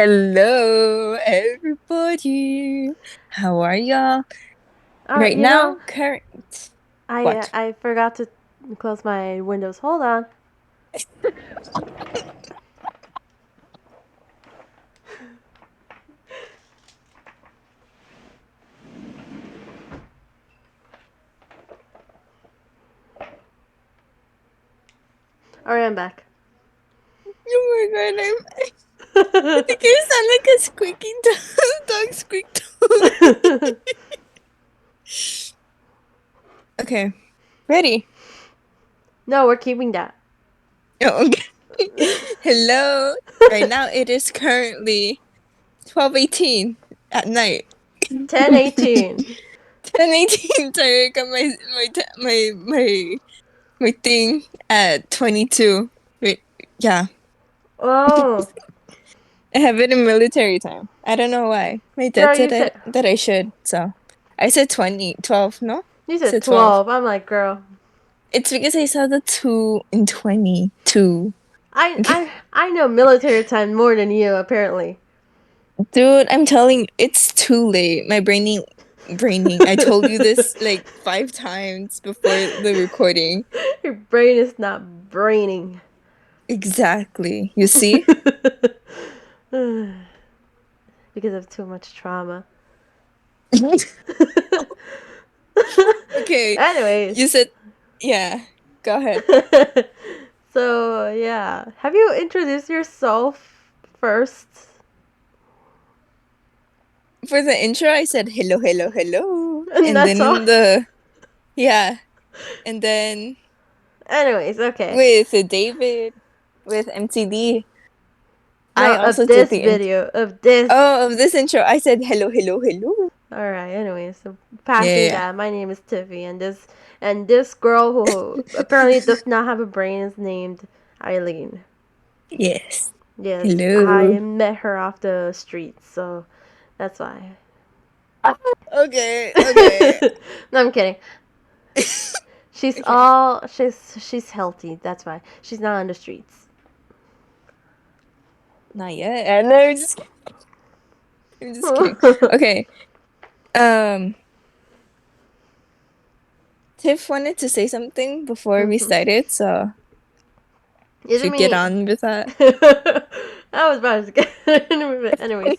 Hello, everybody. How are y'all? Oh, Right you know, now, current. I What? I forgot to close my windows. Hold on. All right, I'm back. Oh my god, I think you sound like a squeaky dog squeak dog. Okay, ready? No, we're keeping that. Oh, okay. Hello. Right now, it is currently 12:18 at night. 10:18. 10:18. Sorry, I got my thing at 22. Wait, yeah. Oh, I have it in military time. I don't know why. My girl, dad said that I should, so I said 20, 12, no? I you said said 12. 12. I'm like, girl, It's because I saw the 2 in 22. I Okay. I I know military time more than you apparently. Dude, I'm telling it's too late. My braining. I told you this like 5 times before the recording. Your brain is not braining. Exactly. You see? Because of too much trauma. Okay. Anyways. You said, yeah. Go ahead. So, yeah. Have you introduced yourself first? For the intro, I said hello, hello, hello. And And that's then all? yeah. And then Anyways, okay. with David, with MTD, No, I of also did this the intro. video. Of this. Oh, of this intro, I said hello, hello, hello. Alright, anyways. So Yeah, passing yeah, that, my name is Tyffie, and this girl who apparently does not have a brain is named Aylin. yeah. Yes. Yes, Hello. I met her off the streets, so that's why. Okay, okay. No, I'm kidding. Okay. She's healthy. That's why she's not on the streets. Not yet. No, I'm just kidding. Okay. Um, Tiff wanted to say something before we Mhm. started, so Isn't should get me? on with that. I was about to get. Anyways,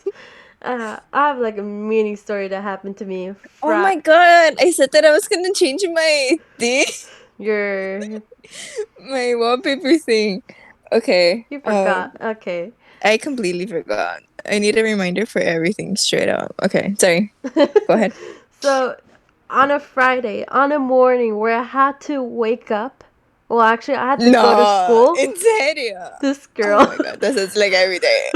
I have like a mini story that happened to me. Oh my god, I said that I was gonna change my thing, Your my wallpaper thing. Okay. you forgot. Okay. I completely forgot. I need a reminder for everything straight up. Okay, sorry. Go ahead. So, on a Friday, on a morning where I had to wake up. Well, actually, I had to go to No, school. in serio. This Oh girl. my god, this is like every day.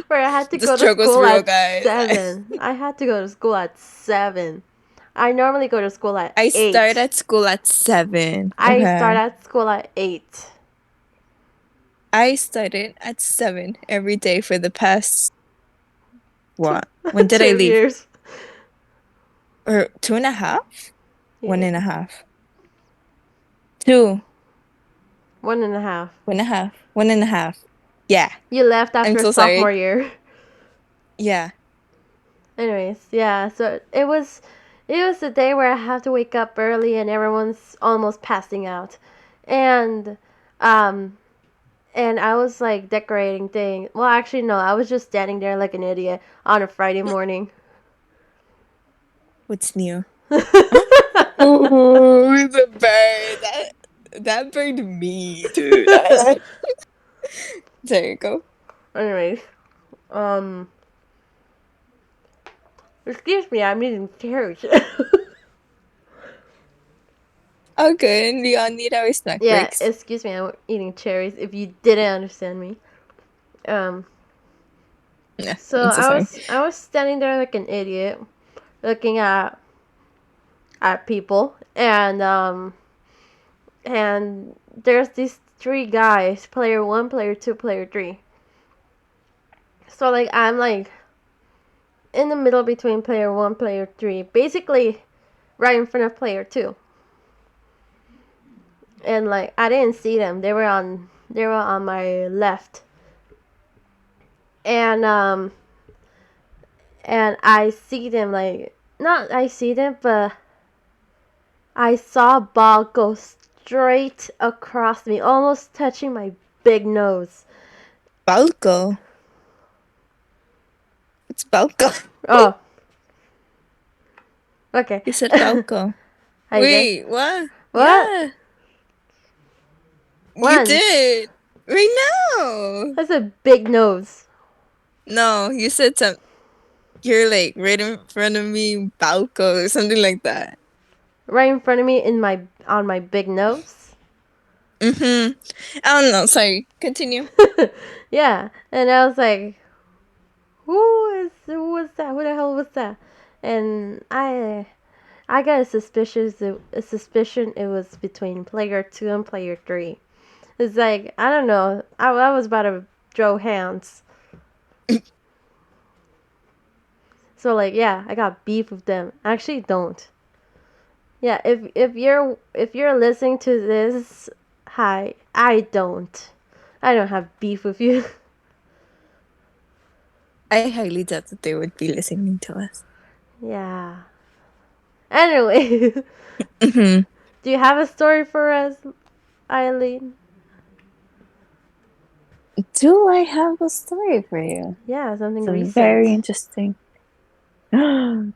Where I had to The go to struggle's school real, at guys. 7. I had to go to school at 7. I normally go to school at I start 8. at school at 7. I start Okay. at school at 8. I started at 7 every day for the past, Two, what? When did I 2 leave? years. Or 2.5? One Yeah. and a half. 2. 1.5. 1.5. 1.5. Yeah. You left I'm after so sophomore sorry. year. Yeah. Anyways, yeah, so it was the day where I have to wake up early and everyone's almost passing out. And um and I was like decorating things. Well, actually no, I was just standing there like an idiot on a Friday morning. What's new? Huh? Ooh, the bird. That burned me, dude. There you go. Anyways, um excuse me, I'm eating cherries. Okay, Leon need our snack Yeah, breaks. excuse me, I'm eating cherries if you didn't understand me. Um Yeah, so I'm so I sorry. was I was standing there like an idiot looking at people and there's these three guys, player 1, player 2, player 3. So like I'm like in the middle between player 1, player 3, basically right in front of player 2. And like I didn't see them. They were on my left. and I see them like not I see them, but I saw a ball go straight across me, almost touching my big nose. Balco. It's Balco. Oh, okay. You said Balco. I did. Wait, what? What? Yeah, you One. did. Right now. That's a big nose. No, you said some. You're like right in front of me, Balco, or something like that. Right in front of me on my big nose. Mm-hmm. I don't know. Sorry. Continue. Yeah. And I was like, who was that? Who the hell was that? And I got a suspicion it was between player 2 and player 3. It's like, I don't know. I was about to throw hands. So like, yeah, I got beef with them. I actually don't. Yeah, if you're listening to this, hi, I don't. I don't have beef with you. I highly doubt that they would be listening to us. Yeah. Anyway, Mm-hmm. do you have a story for us, Eileen? Do I have a story for you? Yeah, something It's a very recent. interesting. Well,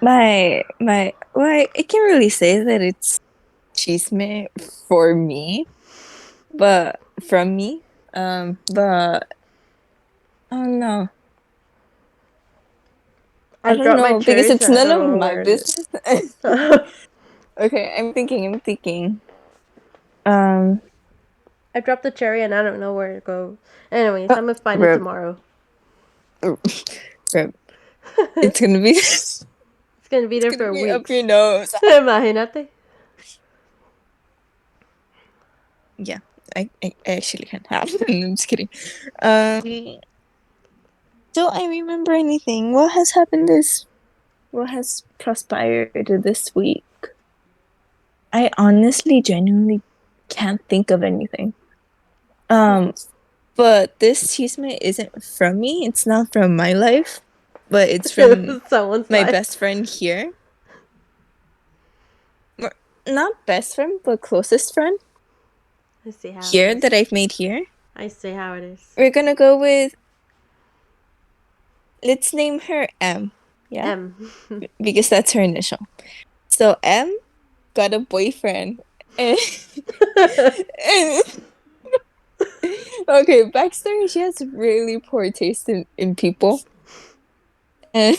I can't really say that it's chisme for me, but from me. But I don't know. I I don't dropped my know because cherries it's and I none of don't know my where it is. business. Okay, I'm thinking. Um, I dropped the cherry and I don't know where it goes. Anyways, oh, I'm gonna find it rip, tomorrow. rip. It's It's gonna be it's gonna be there gonna for be up your weeks. nose. Imagínate. Yeah, I actually can have. I'm just kidding. Um, don't I remember anything? What has happened this? What has transpired this week? I honestly, genuinely can't think of anything. Um, but this chisme isn't from me. It's not from my life, but it's from Someone's my life. best friend here. Not best friend, but closest friend I see how it here is. that I've made here. I see how it is. We're gonna go with, let's name her M. Yeah, M. because that's her initial. So M got a boyfriend. And, and okay, backstory, she has really poor taste in people. And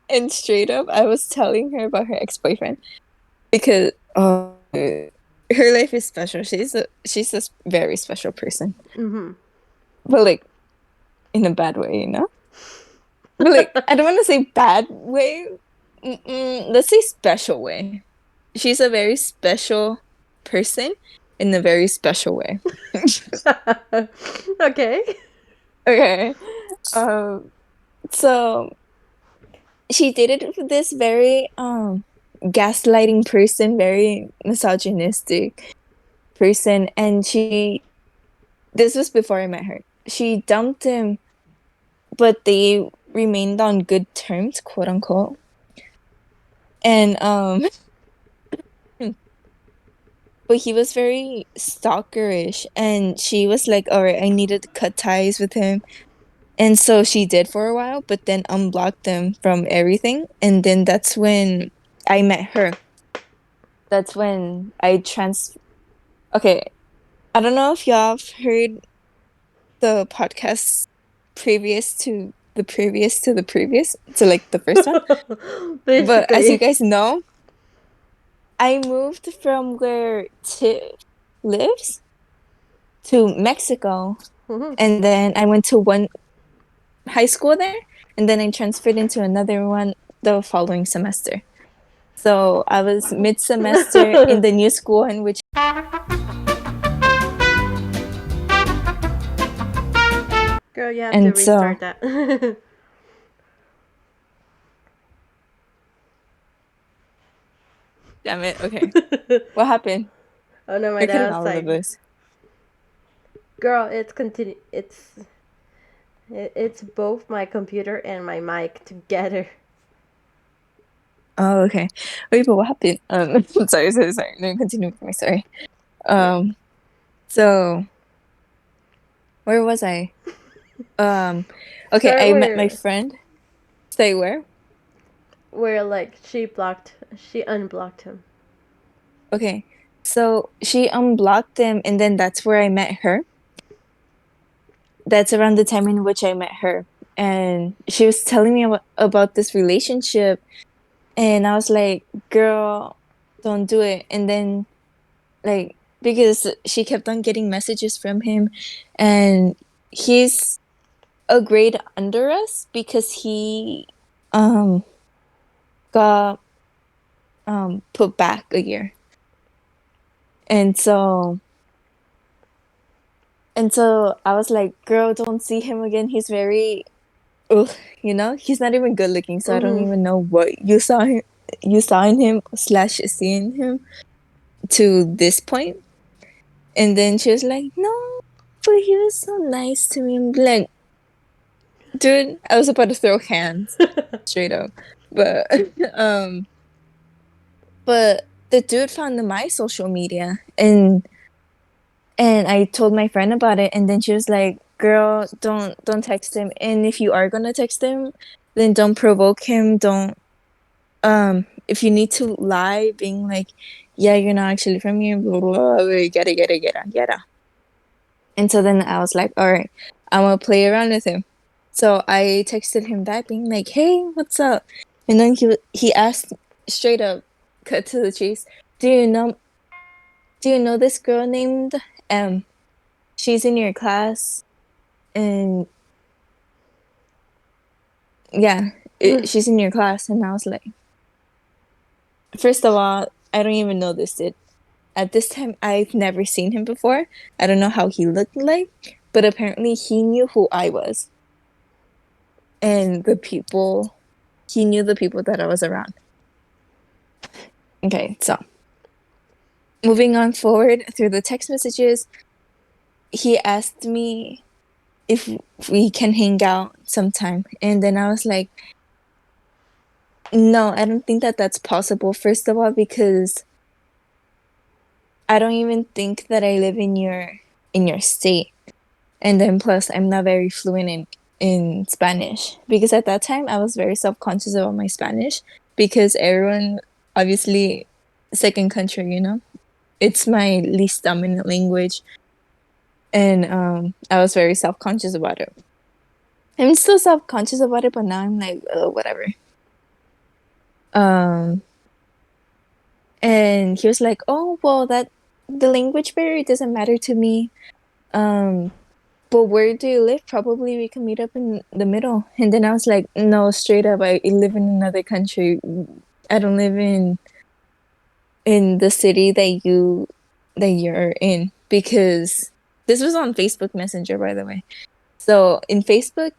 and straight up, I was telling her about her ex-boyfriend because her life is special. She's a very special person. Mhm. But like in a bad way, you know? But like I don't want to say bad way. Let's say special way. She's a very special person in a very special way. Okay. Okay. Um, so she dated this very gaslighting person, very misogynistic person, and she this was before I met her. She dumped him, but they remained on good terms, quote unquote. And but he was very stalkerish, and she was like, all right, I needed to cut ties with him. And so she did for a while, but then unblocked them from everything. And then that's when I met her. That's when okay, I don't know if y'all have heard the podcast previous to the previous to the previous, so like the first one. But as you Basically. guys know, I moved from where Tiff lives to Mexico, Mhm. and then I went to one high school there, and then I transferred into another one the following semester. So I was mid-semester in the new school in which, Girl, you have to and so, restart that. damn it, okay. What happened? Oh no, my You're dad cutting was all of like, this. "Girl, it's continue. It's It's both my computer and my mic together. Oh, okay. Wait, but what happened? Sorry. Let me continue with my story. Yeah. Um, so where was I? Um, okay, Start I met my where friend. Say where? like she unblocked him. Okay. So she unblocked him, and then that's where I met her. That's around the time in which I met her. And she was telling me about this relationship, and I was like, girl, don't do it. And then, like, because she kept on getting messages from him, and he's a grade under us because he um got put back a year. And so I was like, girl, don't see him again. He's very ugh, he's not even good looking, so I don't Mhm. even know what you saw in him slash see in him to this point. And then she was like, no, but he was so nice to me. I'm like, dude, I was about to throw hands straight up. But um but the dude found my social media, and I told my friend about it, and then she was like, girl, don't text him. And if you are gonna text him, then don't provoke him. Don't if you need to lie, being like, yeah, you're not actually from here, blah, blah, blah, yada. And so then I was like, all right, I'm gonna play around with him. So I texted him back, being like, hey, what's up? And then he asked straight up, cut to the chase, do you know this girl named M? She's in your class, and yeah, she's in your class. And I was like, first of all, I don't even know this dude. At this time, I've never seen him before. I don't know how he looked like, but apparently he knew who I was, and he knew the people that I was around. Okay, so moving on forward through the text messages, he asked me if we can hang out sometime. And then I was like, no, I don't think that that's possible. First of all, because I don't even think that I live in your state. And then plus I'm not very fluent in Spanish, because at that time I was very self-conscious about my Spanish, because everyone, obviously, second country, it's my least dominant language. And I was very self-conscious about it. I'm still self-conscious about it, but now I'm like, whatever. Um and he was like, oh, well, that the language barrier doesn't matter to me. um but where do you live? Probably we can meet up in the middle. And then I was like, no, straight up, I live in another country. I don't live in the city that you're in, because this was on Facebook Messenger, by the way. So in Facebook,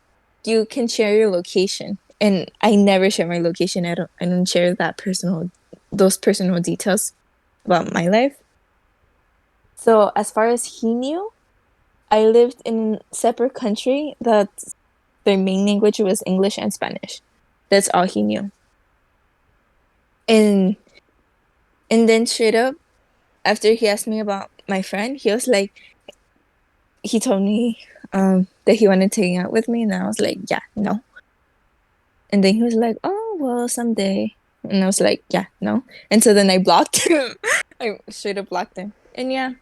you can share your location, and I never share my location. I don't share those personal details about my life. So as far as he knew, I lived in a separate country that their main language was English and Spanish. That's all he knew. And then straight up, after he asked me about my friend, he told me that he wanted to hang out with me, and I was like, yeah, no. And then he was like, oh, well, someday. And I was like, yeah, no. And so then I blocked him. I straight up blocked him. And yeah,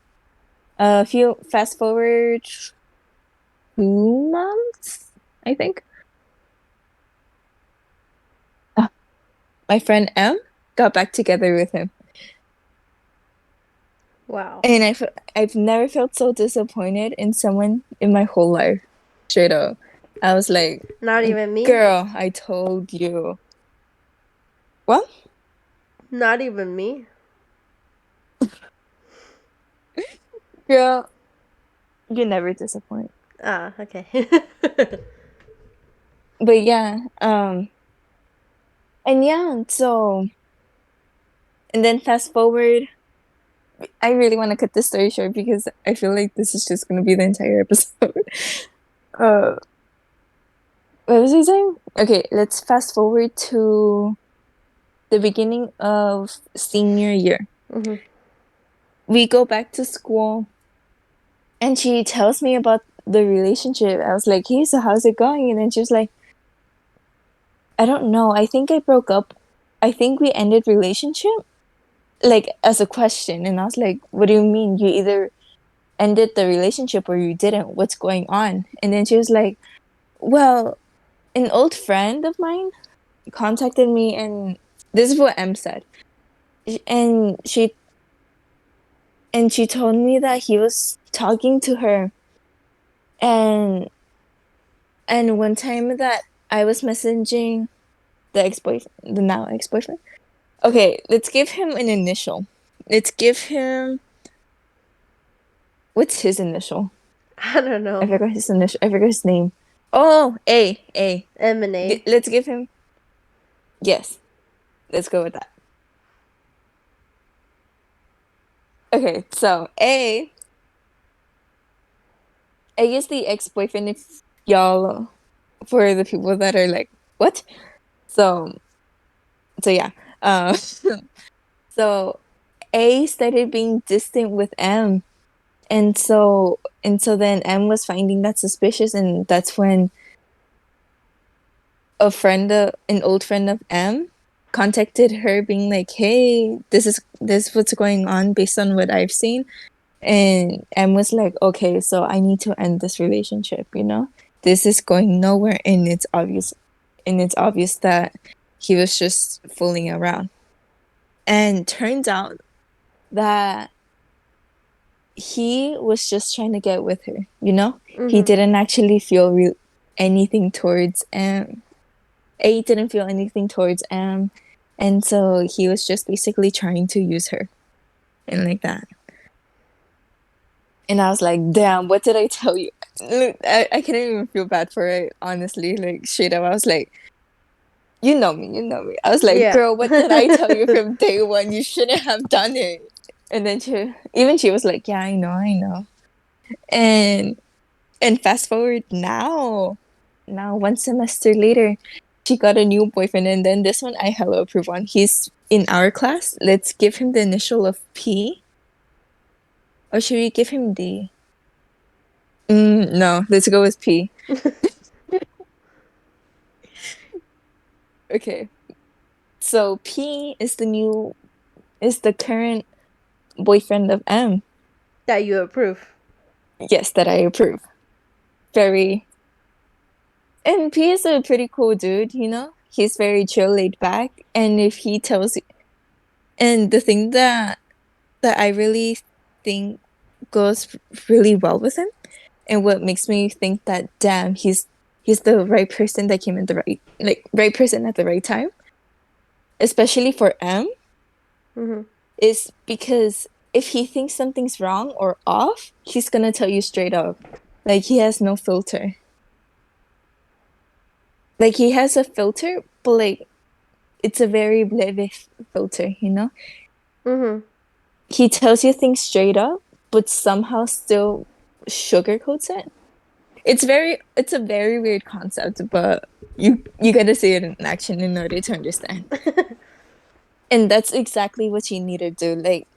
a few fast forward 2 months, I think. Uh, My friend M got back together with him. Wow. And I've never felt so disappointed in someone in my whole life. Straight up. I was like, Not even me. girl, I told you. Well, Not even me. girl, you never disappoint. Ah, okay. But yeah, and yeah, so, and then fast forward, I really want to cut this story short because I feel like this is just going to be the entire episode. uh, What was I saying? Okay, let's fast forward to the beginning of senior year. Mhm. We go back to school and she tells me about the relationship. I was like, hey, so how's it going? And then she was like, I don't know. I think I broke up. I think we ended relationship, like as a question. And I was like, what do you mean? You either ended the relationship or you didn't. What's going on? And then she was like, well, an old friend of mine contacted me and this is what M said. And she told me that he was talking to her and one time that I was messaging the ex-boyfriend, the now ex-boyfriend. Okay, let's give him an initial. Let's give him, what's his initial? I don't I know. forgot his initial. I forgot his name. Oh, A. M&A. Let's give him, yes, let's go with that. Okay, so A is the ex-boyfriend if y'all, for the people that are like, what? So, yeah. So A started being distant with M. And so then M was finding that suspicious, and that's when an old friend of M contacted her being like, hey, this what's going on based on what I've seen. And M was like, okay, so I need to end this relationship, you know? This is going nowhere, and it's obvious that he was just fooling around. And turns out that he was just trying to get with her, you know? He Mhm. didn't actually feel anything towards A didn't feel anything towards M. And so he was just basically trying to use her and like that. And I was like, damn, what did I tell you? Look, I couldn't even feel bad for it, honestly. Like, straight up, I was like, you know me, you know me. I was like, Yeah. girl, what did I tell you from day one? You shouldn't have done it. And then she was like, yeah, I know, I know. And fast forward now one semester later, she got a new boyfriend, and then this one I hella approve on. He's in our class. Let's give him the initial of P, or should we give him D? No, let's go with P. Okay, so P is the current boyfriend of M. That you approve. Yes, that I approve. Very, and P is a pretty cool dude. You know, he's very chill, laid back, and if he tells you, and the thing that I really think goes really well with him, and what makes me think that damn, he's the right person that came in the right person at the right time, especially for M, Mhm. is because if he thinks something's wrong or off, he's gonna tell you straight up. Like he has no filter. Like he has a filter, but like it's a very bleh filter, you know? Mhm. He tells you things straight up, but somehow still sugarcoats it. It's a very weird concept, but you gotta see it in action in order to understand. And that's exactly what you need to do. Like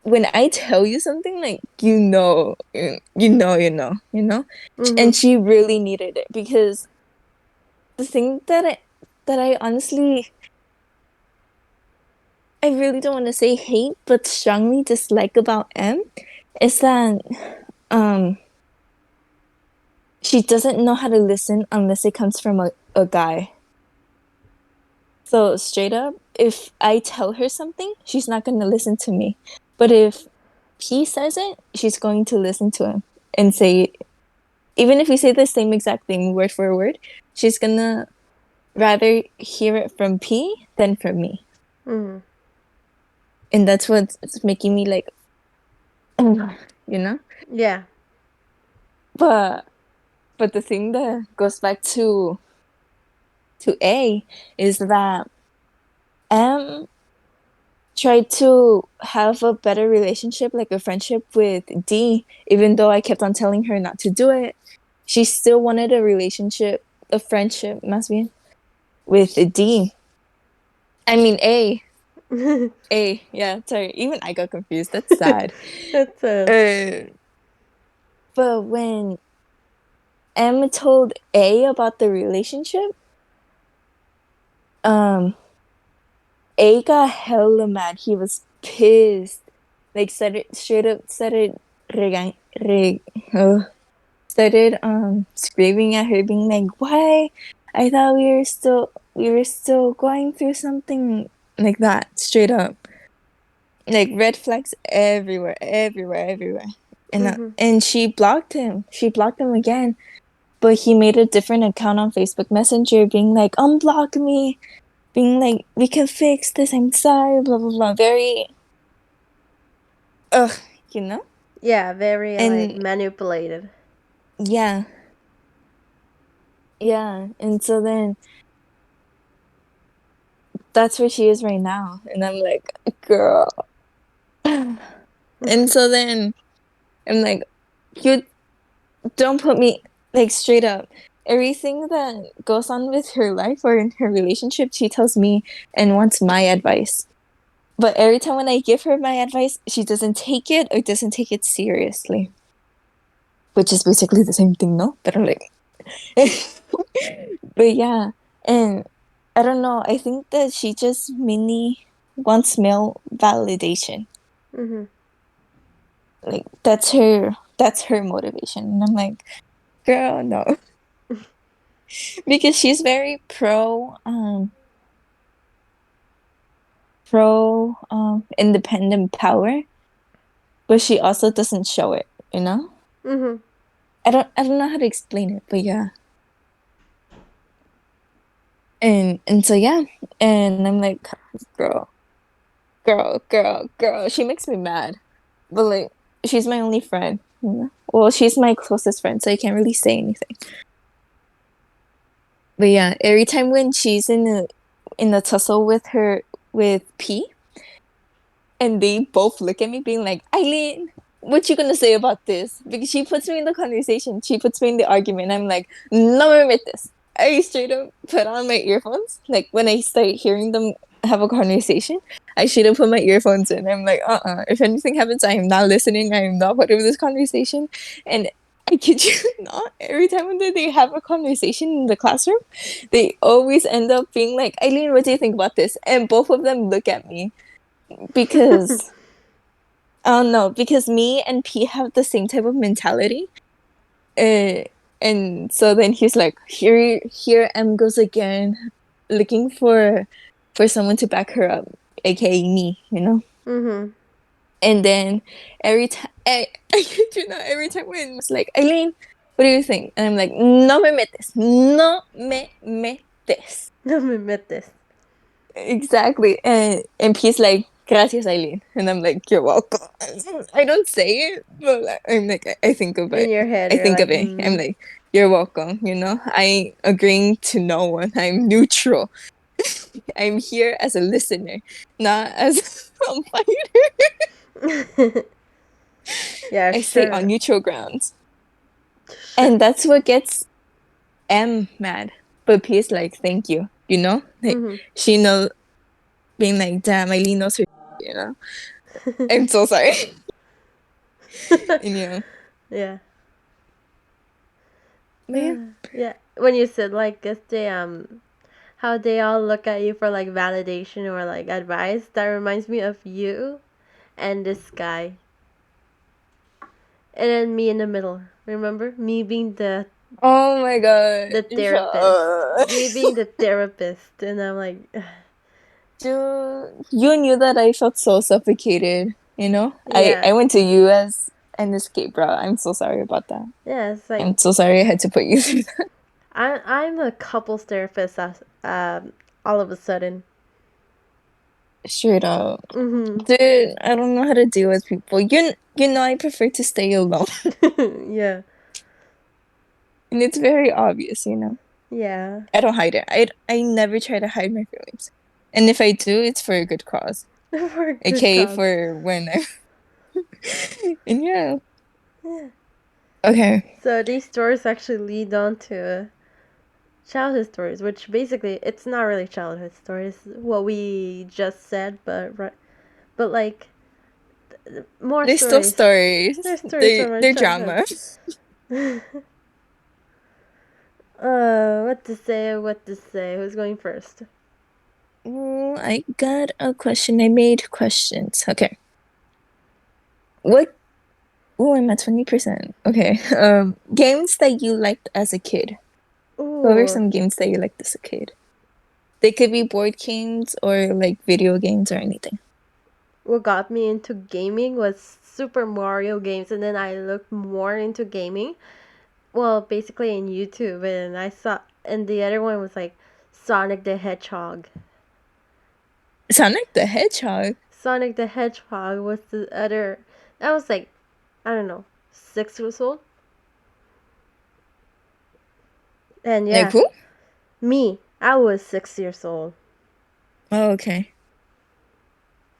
when I tell you something, like you know. And Mhm. she really needed it because the thing that I honestly I really don't want to say hate, but strongly dislike about M is that um she doesn't know how to listen unless it comes from a guy. So straight up, if I tell her something, she's not going to listen to me. But if he says it, she's going to listen to him and say, even if we say the same exact thing word for word, she's going to rather hear it from P than from me. Mhm. And that's what's making me like, you know? Yeah. But the thing that goes back to A is that M tried to have a better relationship, like a friendship with D, even though I kept on telling her not to do it. She still wanted a relationship a friendship, más bien, with a D. I mean A. A. Yeah, sorry. Even I got confused. That's sad. That's Uh, but when M told A about the relationship, um, A got hella mad. He was pissed. Like said it straight up. Said it. Regan, reg, started screaming at her, being like, "Why? I thought we were still going through something like that." Straight up, like red flags everywhere, everywhere, everywhere. mhm. And she blocked him. She blocked him again. But he made a different account on Facebook Messenger, being like, "Unblock me," being like, "We can fix this. I'm sorry." Blah blah blah. Very ugh, you know. Yeah, very like And manipulated. yeah, yeah. And so then that's where she is right now. And I'm like, girl. And so then I'm like, you don't put me like straight up. Everything that goes on with her life or in her relationship, she tells me and wants my advice. But every time when I give her my advice, she doesn't take it or doesn't take it seriously. Which is basically the same thing, no? But I'm like, but yeah. And I don't know. I think that she just mainly wants male validation. Mhm. Like that's her motivation. And I'm like, girl, no. Because she's very pro independent power, but she also doesn't show it, you know? Mhm. I don't know how to explain it, but yeah. And so yeah. And I'm like, girl, girl, girl, girl. She makes me mad. But like she's my only friend, you know? Well, she's my closest friend, so I can't really say anything. But yeah, every time when she's in a tussle with P, and they both look at me being like, Aylin, what you gonna say about this? Because she puts me in the conversation, she puts me in the argument. I'm like, no me metes. I straight up put on my earphones. Like when I start hearing them have a conversation, I should have put my earphones in. I'm like, if anything happens, I am not listening. I am not part of this conversation. And I kid you not, every time when they have a conversation in the classroom, they always end up being like, Eileen, what do you think about this? And both of them look at me because I don't know, because me and P have the same type of mentality. Uh, and so then he's like, here M goes again, looking for someone to back her up, aka me, you know? Mhm. And then every time I kid you not, every time when it's like, Eileen, what do you think? And I'm like, no me metes, no me metes. No me metes. Exactly. And P's like, gracias, Eileen. And I'm like, you're welcome. I don't say it, but like, I'm like, I think of In it. your head, I you're think like, of it. I'm like, you're welcome. You know, I ain't agreeing to no one. I'm neutral. I'm here as a listener, not as a fighter. yeah, I stay on sure. neutral grounds. Sure. And that's what gets M mad. But P is like, thank you. You know? Like, Mhm. she knows, being like, damn, Eileen knows her, you know? I'm so sorry. And yeah. yeah. But yeah. Yeah. When you said like, guess they how they all look at you for like validation or like advice, that reminds me of you and this guy, and then me in the middle. Remember me being the Oh my god. the therapist, Shut. me being the therapist, and I'm like, Dude, you knew that I felt so suffocated, you know? I, yeah, I went to you as an escape route. I'm so sorry about that. yeah. It's like I'm so sorry I had to put you through that. I'm a couples therapist. All of a sudden. Straight up. Mhm. Dude, I don't know how to deal with people. You know I prefer to stay alone. yeah. And it's very obvious, you know. Yeah. I don't hide it. I never try to hide my feelings. And if I do, it's for a good cause. For a good Okay, cause. for when I and yeah. Yeah. Okay. So these stories actually lead on to childhood stories, which basically it's not really childhood stories, what we just said, but like more They're still stories. stories. There's stories from my They're childhood. drama. What to say? What to say? Who's going first? I got a question. I made questions. Okay. What Oh, I'm at 20%. Okay. Games that you liked as a kid. What were Ooh, some games that you liked as a kid? They could be board games or like video games or anything. what got me into gaming was Super Mario games, and then I looked more into gaming. Well, basically in YouTube, and I saw, and the other one was like Sonic the Hedgehog. Sonic the Hedgehog. Sonic the Hedgehog was the other. I was like, I don't know, 6 years old. And Like yeah, who? me, I was 6 years old. Oh, okay.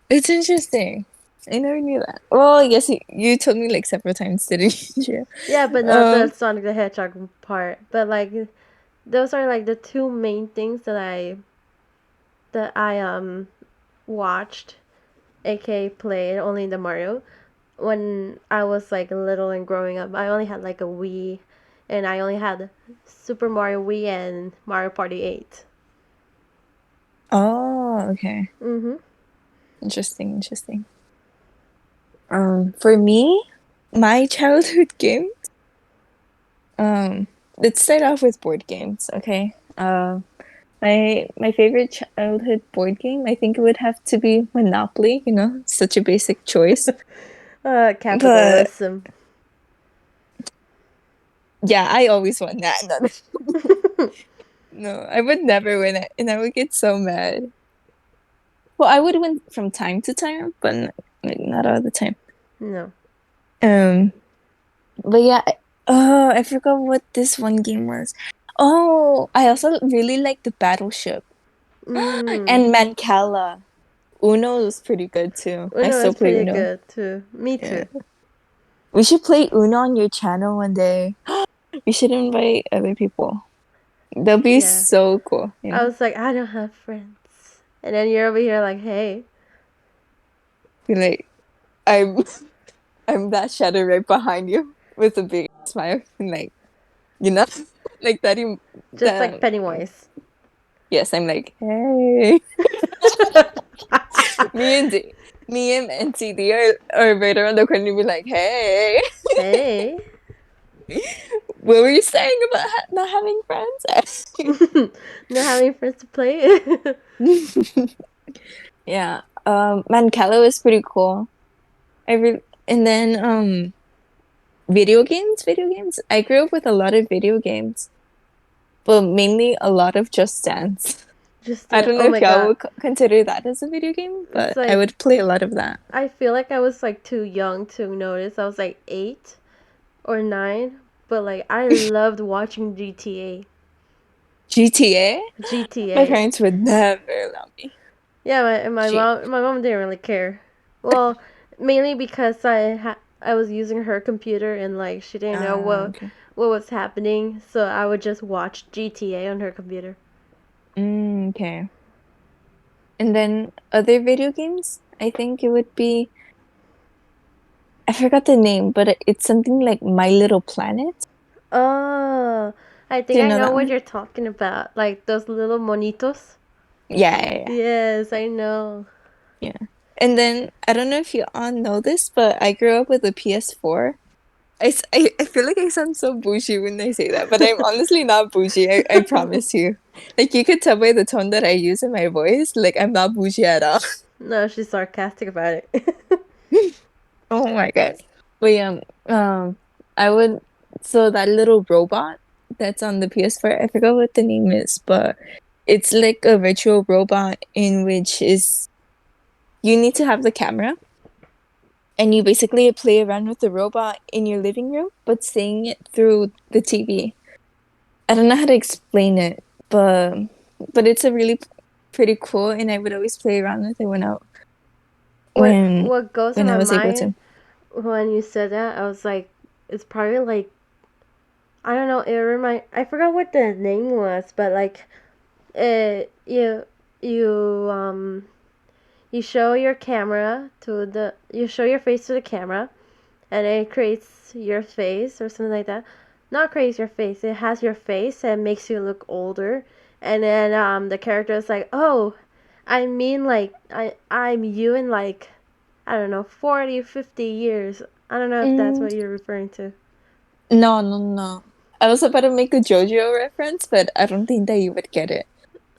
It's interesting. I never knew that. Well, yes, you told me like several times, didn't you? Yeah, but not the Um, Sonic the Hedgehog part. But like, those are like the two main things that I watched, aka played only the Mario. When I was like little and growing up, I only had like a Wii, and I only had Super Mario Wii and Mario Party 8. oh, okay. Mhm. Interesting, interesting. For me, my childhood game, um, let's start off with board games, okay? My favorite childhood board game, I think it would have to be Monopoly, such a basic choice. But Capitalism. yeah, I always won that. No, I would never win it, and I would get so mad. Well, I would win from time to time, but like, not all the time. No. Um, but yeah, I forgot what this one game was. Oh, I also really like the Battleship Mm. and Mancala. Uno was pretty good too. I Uno still is play pretty Uno. good too. Me Yeah. too. We should play Uno on your channel one day. We should invite other people. That'll be Yeah. so cool. I was like, I don't have friends. And then you're over here like, hey. Be like, I'm I'm that shadow right behind you with a big smile and like, you know, like that Just like that Pennywise. yes, I'm like, hey. Me and D Me and NCD are right around the corner and be like, hey. Hey. What were you saying about not having friends? Not having friends to play. Yeah. Mancala is pretty cool. And then video games. I grew up with a lot of video games, but mainly a lot of Just Dance. Just I dance. don't know Oh if my y'all god. would consider that as a video game, It's but I like, would play a lot of that. I feel like I was like too young to notice. I was like 8 or 9, but like I loved watching GTA. GTA? My GTA. parents would never allow me. Yeah, my She, mom didn't really care. Well, mainly because I was using her computer and like she didn't know okay. what was happening, so I would just watch GTA on her computer. Okay. And then other video games, I think it would be, I forgot the name, but it's something like My Little Planet. Oh, I Do think you I know know that what one? you're talking about. Like those little monitos. Yeah. Yes, I know. Yeah. And then I don't know if you all know this, but I grew up with a PS4. I feel like I sound so bougie when I say that, but I'm honestly not bougie. I promise you. Like you could tell by the tone that I use in my voice, like I'm not bougie at all. No, she's sarcastic about it. Oh my God. But I would so that little robot that's on the PS4, I forgot what the name is, but it's like a virtual robot in which is you need to have the camera and you basically play around with the robot in your living room, but seeing it through the TV. I don't know how to explain it, but it's a really pretty cool, and I would always play around with it what when what goes in when I my was able mind to. when you said that, I was like, it's probably like I don't know. It remind. I forgot what the name was, but like, you you you show your camera to the you show your face to the camera, and it creates your face or something like that. Not creates your face. It has your face and makes you look older. And then the character is like, oh, I mean like I'm you in like I don't know 40, 50 years. I don't know if that's Mm, what you're referring to. no, no, no. I was about to make a JoJo reference, but I don't think that you would get it.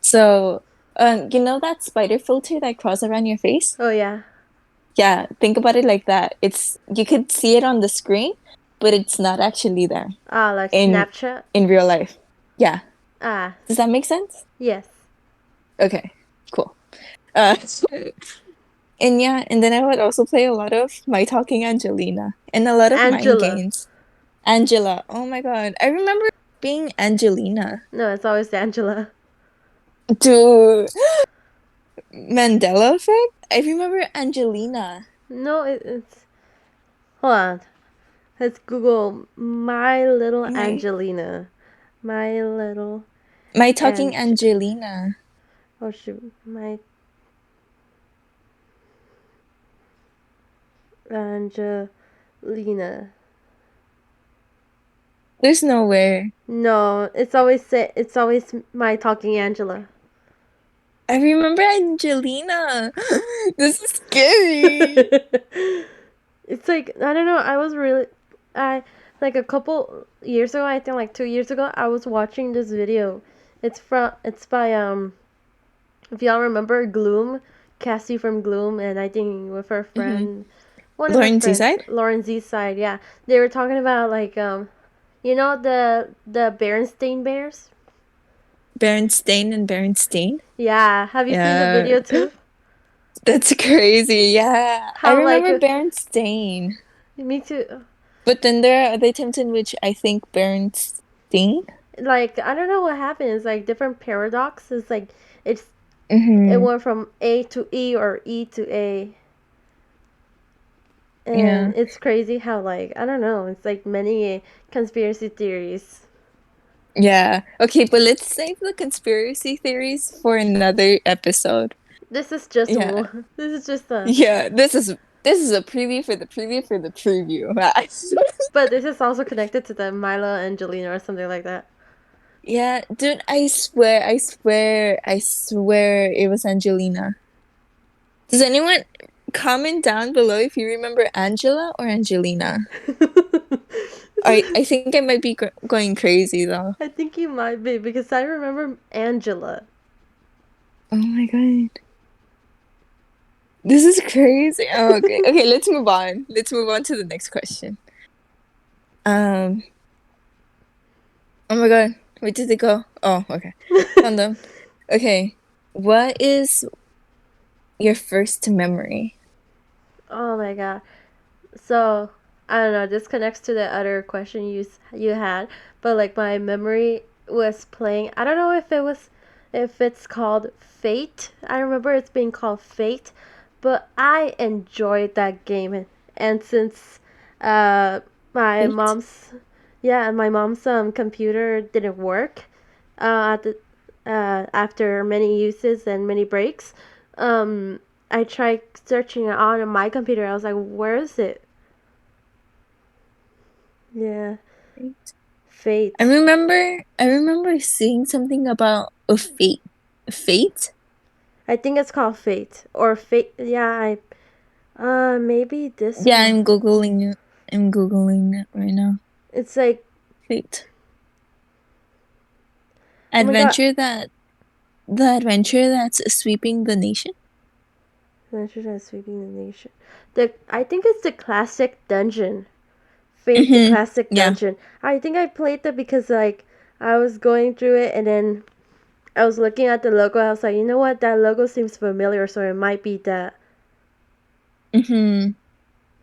So, you know that spider filter that crawls around your face? Oh yeah. Yeah, think about it like that. It's you could see it on the screen, but it's not actually there Ah, like in Snapchat. in real life. Yeah. Ah, Does that make sense? yes. Okay, cool. Uh, and yeah, and then I would also play a lot of My Talking Angelina and a lot of mind Angela. games. Angela, oh my God. I remember being Angelina. No, it's always Angela. Dude, Mandela effect? I remember Angelina. No, it's hold on. Let's Google My Little My Angelina. My Little My Talking Ange. Angelina. Oh shoot, My Angelina. There's nowhere. No, it's always My Talking Angela. I remember Angelina. This is scary. It's like I don't know. I was really I like a couple years ago. I think like 2 years ago. I was watching this video. It's by if y'all remember Gloom, Cassie from Gloom, and I think with her Hmm. friend, one of her Lauren friends, Seaside? Lauren Z side. Yeah, they were talking about like you know the Berenstain Bears. Berenstain and Berenstain? Yeah, have you seen the Yeah. video too? That's crazy. Yeah. I How like remember Berenstain. me too. But then there are the attempts in which I think Berenstain. Like I don't know what happened. It's like different paradox. It's like it's it Hmm. went from A to E or E to A. Yeah. And it's crazy how like I don't know, it's like many conspiracy theories. Yeah. Okay, but let's save the conspiracy theories for another episode. This is just Yeah. one. This is just a Yeah. This is a preview for the preview for the preview. but this is also connected to the Milo Angelina or something like that. Yeah, dude, I swear it was Angelina. Does anyone comment down below if you remember Angela or Angelina? I think I might be going crazy though. I think you might be because I remember Angela. Oh my God. This is crazy. Oh, okay. Okay, let's move on. Let's move on to the next question. Um, oh my God. Where did it go? Oh, okay. Found them. Okay. What is your first memory? Oh my god. So I don't know. This connects to the other question you had, but like my memory was playing. I don't know if it's called Fate. I remember it's being called Fate, but I enjoyed that game, and since uh my Fate? mom's my mom's computer didn't work at the after many uses and many breaks. Um, I tried searching it on my computer. I was like, where is it? Yeah, Fate. I Fate. remember I remember seeing something about a fate. Fate? I think it's called Fate or Fate. Yeah, I maybe this Yeah, one. I'm Googling it. I'm Googling it right now. It's like Fate. oh my god. Adventure that the adventure that's sweeping the nation? Adventures of Sweeping the Nation. The I think it's the classic dungeon. Fate the Mm-hmm. classic Yeah. dungeon. I think I played that because like I was going through it and then I was looking at the logo. I was like, you know what? That logo seems familiar, so it might be that. Mm-hmm.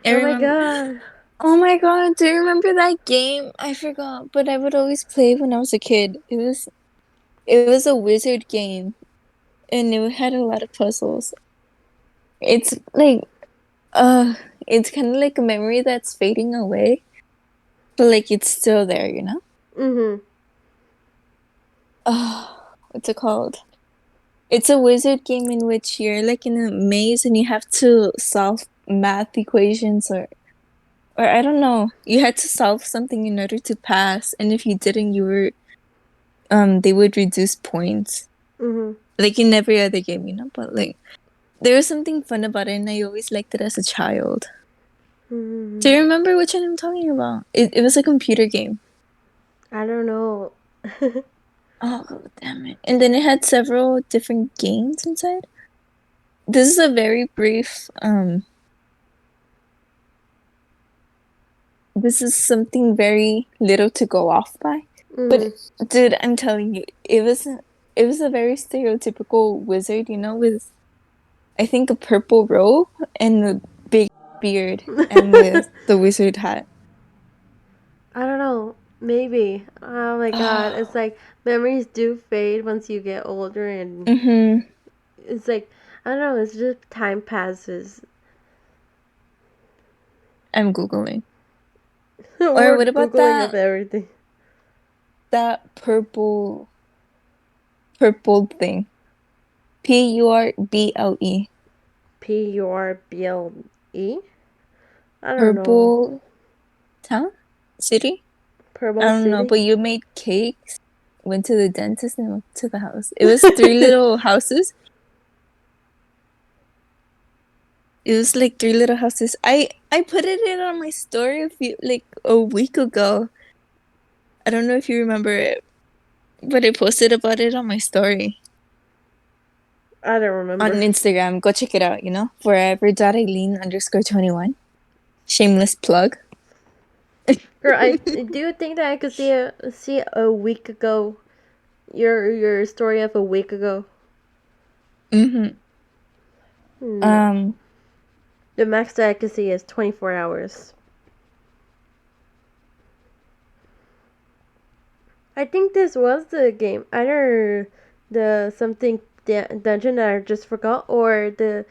I Oh my remember. god. Oh my God, do you remember that game? I forgot, but I would always play when I was a kid. It was a wizard game and it had a lot of puzzles. It's like uh it's kind of like a memory that's fading away, but like it's still there, you know? Mhm. Oh, what's it called? It's a wizard game in which you're like in a maze and you have to solve math equations or I don't know. You had to solve something in order to pass, and if you didn't, you were they would reduce points. Mhm. Like in every other game, but like there was something fun about it and I always liked it as a child. Do Mhm. you remember which one I'm talking about? It was a computer game. I don't know. Oh, damn it. And then it had several different games inside. This is a very brief this is something very little to go off by. But Mhm. dude, I'm telling you, it was a very stereotypical wizard, with I think a purple robe and a big beard and with the wizard hat. I don't know. Maybe. Oh my god. It's Oh, like memories do fade once you get older, and mm-hmm. it's like, I don't know, it's just time passes. I'm Googling. Or We're what about Googling of that everything. that purple thing? Purble. Purble? I don't know. Purple town? City? I Purple don't know, City? but you made cakes, went to the dentist and went to the house. It was three little houses. It was like three little houses. I put it in on my story a week ago. I don't know if you remember it, but I posted about it on my story I don't on remember. Instagram. Go check it out, forever.aileen_21. Shameless plug. Girl, I do you think that I could see a week ago, your story of a week ago? hmm No. Um, The max that I could see is 24 hours. I think this was the game. Either the something dungeon that I just forgot, or the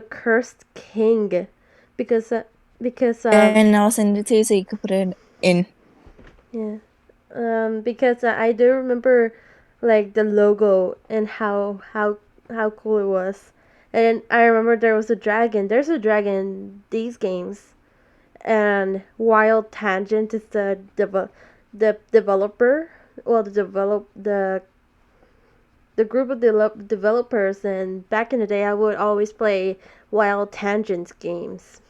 cursed king, because uh, because and I'll send it to you so you can put it in. yeah, because I do remember like the logo and how cool it was. And I remember there was a dragon. There's a dragon in these games. And Wild Tangent is the developer. Well, the group of developers. And back in the day, I would always play Wild Tangent games.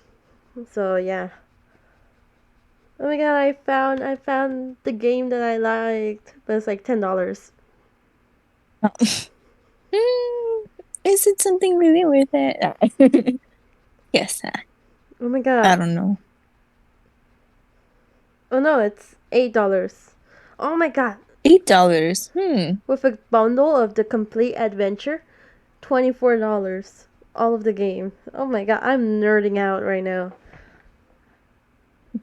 So yeah. Oh my god, I found the game that I liked, but it's like $10. Hmm, is it something really worth it? Yes, Oh my I god. don't know. Oh no, it's $8. Oh my god. $8. Hmm. With a bundle of the complete adventure, $24. All of the game. Oh my god, I'm nerding out right now.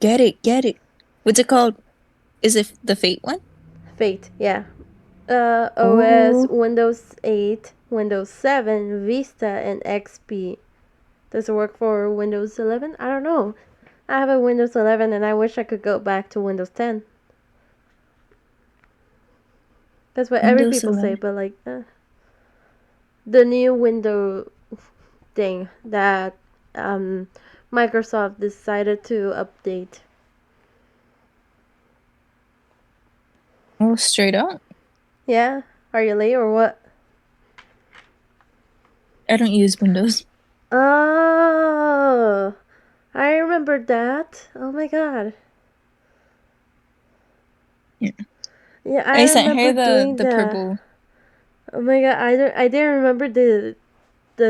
Get it, get it. What's it called? Is it the Fate one? Fate, yeah. OS, Oh, Windows 8, Windows 7, Vista, and XP. Does it work for Windows 11? I don't know. I have a Windows 11 and I wish I could go back to Windows 10. That's what every Windows people say, 11. but like, the new window thing that um, Microsoft decided to update. Oh, straight up. Yeah? Are you late or what? I don't use Windows. Oh, I remember that. Oh my god. Yeah. Yeah, I I sent remember her the doing the that. purple. Oh my god, I didn't remember the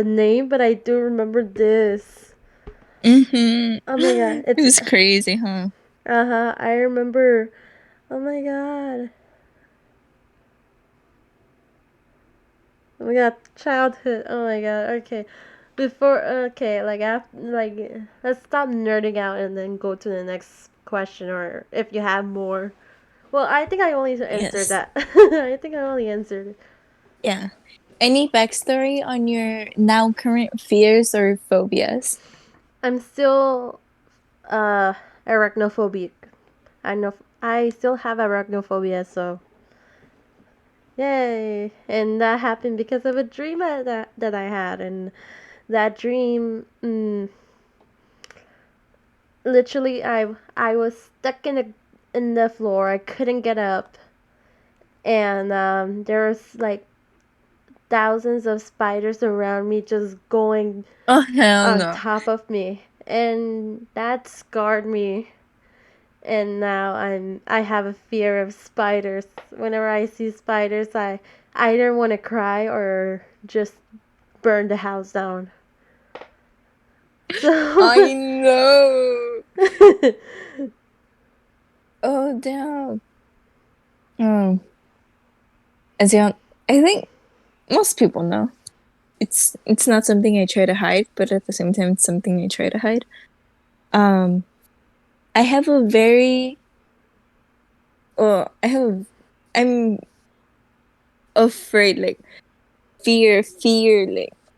name, but I do remember this. Mm-hmm. Oh my god, It it's was crazy, huh? uh-huh, I remember. Oh my god. Oh my god, childhood. Oh my god. Okay. Before okay, like after like let's stop nerding out and then go to the next question, or if you have more. Well, I think I only answered Yes. that. I think I only answered it. Yeah. Any backstory on your now current fears or phobias? I'm still uh arachnophobic. I know. I still have arachnophobia, so yay! And that happened because of a dream that I had, and that dream, literally, I was stuck in the floor. I couldn't get up, and there was like thousands of spiders around me, just going Oh, hell on no. top of me, and that scarred me. And now I have a fear of spiders. Whenever I see spiders, I either want to cry or just burn the house down. So I know. Oh, damn. Um, as you, I think most people know. It's not something I try to hide, but at the same time, it's something I try to hide. Um, I have a very, I'm afraid, like fear,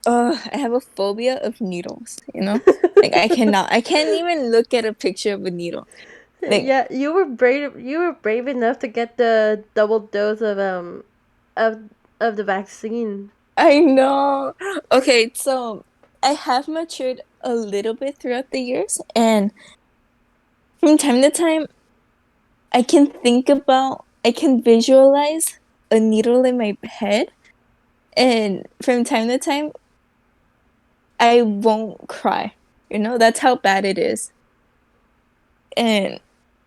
I have a phobia of needles, you know? Like I can't even look at a picture of a needle. Like, yeah, you were brave. You were brave enough to get the double dose of of the vaccine. I know. Okay, so I have matured a little bit throughout the years, and from time to time, I can visualize a needle in my head, and from time to time, I won't cry. You know, that's how bad it is. And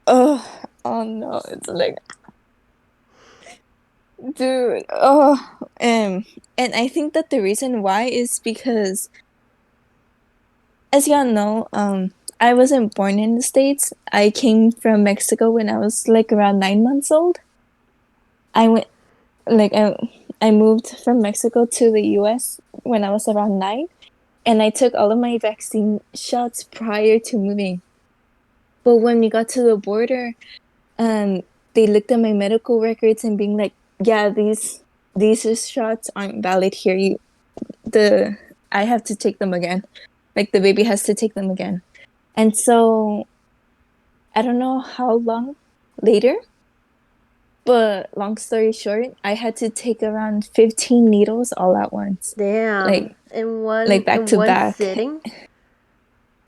oh no, it's like, dude, and I think that the reason why is because, as y'all know, I wasn't born in the States. I came from Mexico when I was like around 9 months old. I went like I moved from Mexico to the US when I was around 9, and I took all of my vaccine shots prior to moving. But when we got to the border, um, they looked at my medical records and being like, "Yeah, these shots aren't valid here. The I have to take them again. Like the baby has to take them again." And so I don't know how long later, but long story short, I had to take around 15 needles all at once, Damn, like back in to one back sitting.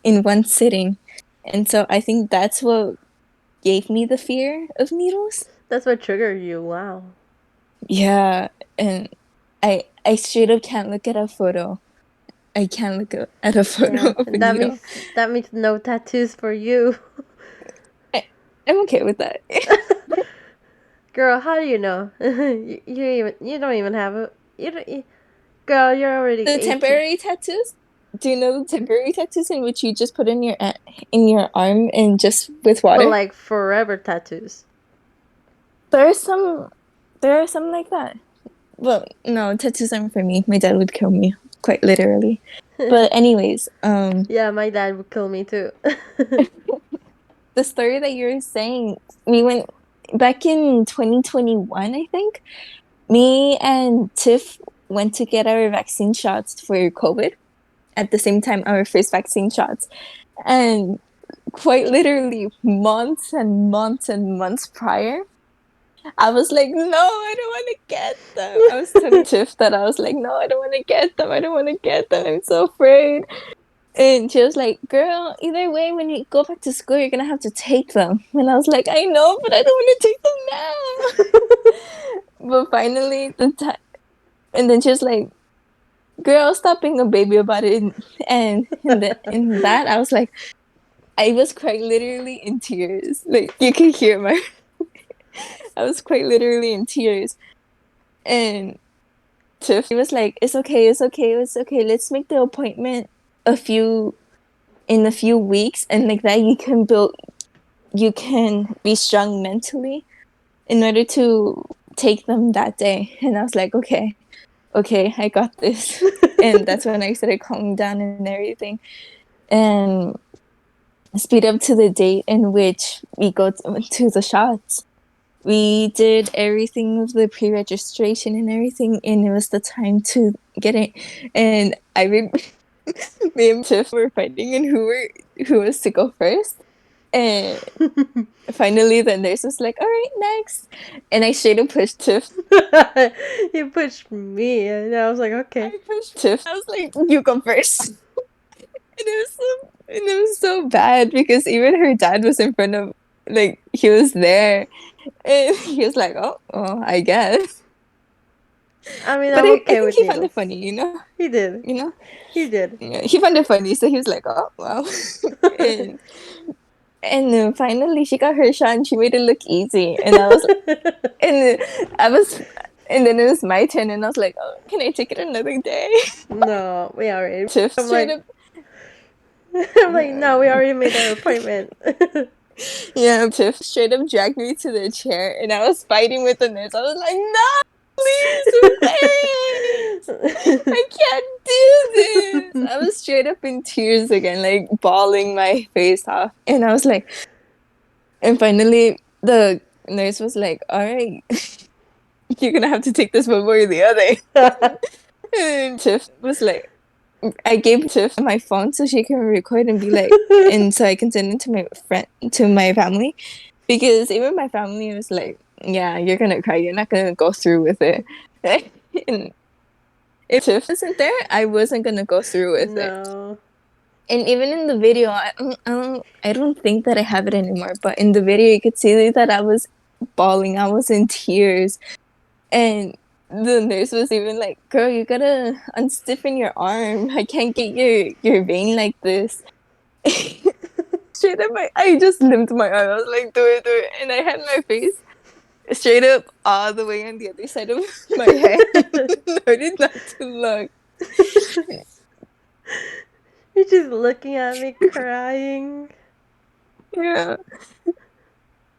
in one sitting. And so I think that's what gave me the fear of needles. That's what triggered you. Wow. Yeah, and I straight up can't look at a photo. I can't look at a photo Yeah, of a and needle. that means no tattoos for you. I, I'm okay with that. Girl, how do you know? You don't even have a you don't you, girl, you're already The 18. temporary tattoos? Do you know the temporary tattoos in which you just put in your arm and just with But water? like forever tattoos. There are some there are some like that. Well, no, tattoos aren't for me. My dad would kill me, quite literally. But anyways, Yeah, my dad would kill me too. the story that you're saying, we went back in 2021, I think. Me and Tiff went to get our vaccine shots for COVID at the same time, our first vaccine shots. And quite literally months and months and months prior, I was like, no, I don't want to get them. I was telling Tiff that I was like, no, I don't want to get them. I don't want to get them. I'm so afraid. And she was like, girl, either way, when you go back to school, you're going to have to take them. And I was like, I know, but I don't want to take them now. But finally, and then she was like, girl, stop being a baby about it. And in that, I was like, I was quite literally in tears. Like you can hear my I was quite literally in tears. And Tiff was like, it's okay, it's okay, it's okay. Let's make the appointment a few in a few weeks, and like that you can be strong mentally in order to take them that day. And I was like, okay, I got this. And that's when I started calming down and everything. And speed up to the date in which we go to the shots. We did everything with the pre-registration and everything, and it was the time to get it. And me and Tiff were fighting and who was to go first. And finally, the nurse was like, "All right, next," and I straight up pushed Tiff. You pushed me, and I was like, okay. I pushed Tiff. I was like, "You go first." And it was so bad because even her dad was in front of, like, he was there, and he was like, "Oh, I guess." I mean, But I'm I okay think with he found it needles. funny, you know, He did. you know. He did. Yeah, he found it funny, so he was like, "Oh, wow." and and then finally she got her shot, and she made it look easy, and I was, and then it was my turn, and I was like, "Oh, can I take it another day?" No, we already. Tiff I'm straight like, up, I'm like, no, we already made our appointment. yeah, Tiff straight up dragged me to the chair, and I was fighting with the nurse. I was like, "No, please, wait! I can't do this." I was straight up in tears again, like bawling my face off, and I was like, and finally the nurse was like, "All right, you're gonna have to take this one way or the other." And Tiff was like, I gave Tiff my phone so she can record and be like, and so I can send it to my friend, to my family, because even my family was like, "Yeah, you're gonna cry. You're not gonna go through with it." And if Tiff isn't there, I wasn't gonna go through with it. No. And even in the video, I don't think that I have it anymore. But in the video, you could see that I was bawling. I was in tears, and the nurse was even like, "Girl, you gotta unstiffen your arm. I can't get your vein like this." Straight up, I just limped my arm. I was like, do it," and I had my face straight up all the way on the other side of my head. I did not to look. You're just looking at me crying. Yeah.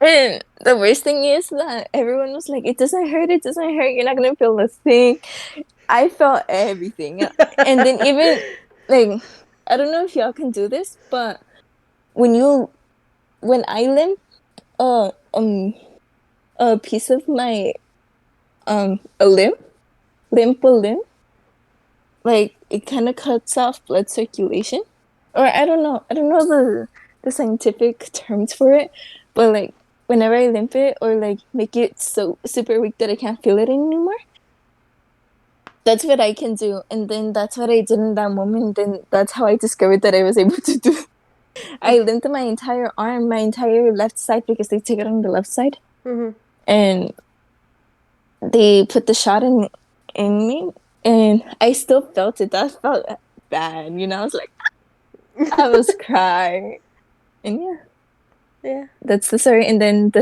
And the worst thing is that everyone was like, "It doesn't hurt, it doesn't hurt, you're not gonna feel a thing." I felt everything. And then even like, I don't know if y'all can do this, but when you when I limp a piece of my a limb, like it kind of cuts off blood circulation. Or I don't know the scientific terms for it, but like whenever I limp it or like make it so super weak that I can't feel it anymore, that's what I can do. And then that's what I did in that moment. Then that's how I discovered that I was able to do. I limped my entire arm, my entire left side, because they take it on the left side. Mhm. And they put the shot in me, and I still felt it. That felt bad, you know. I was like, I was crying, and yeah, Yeah. that's the story. And then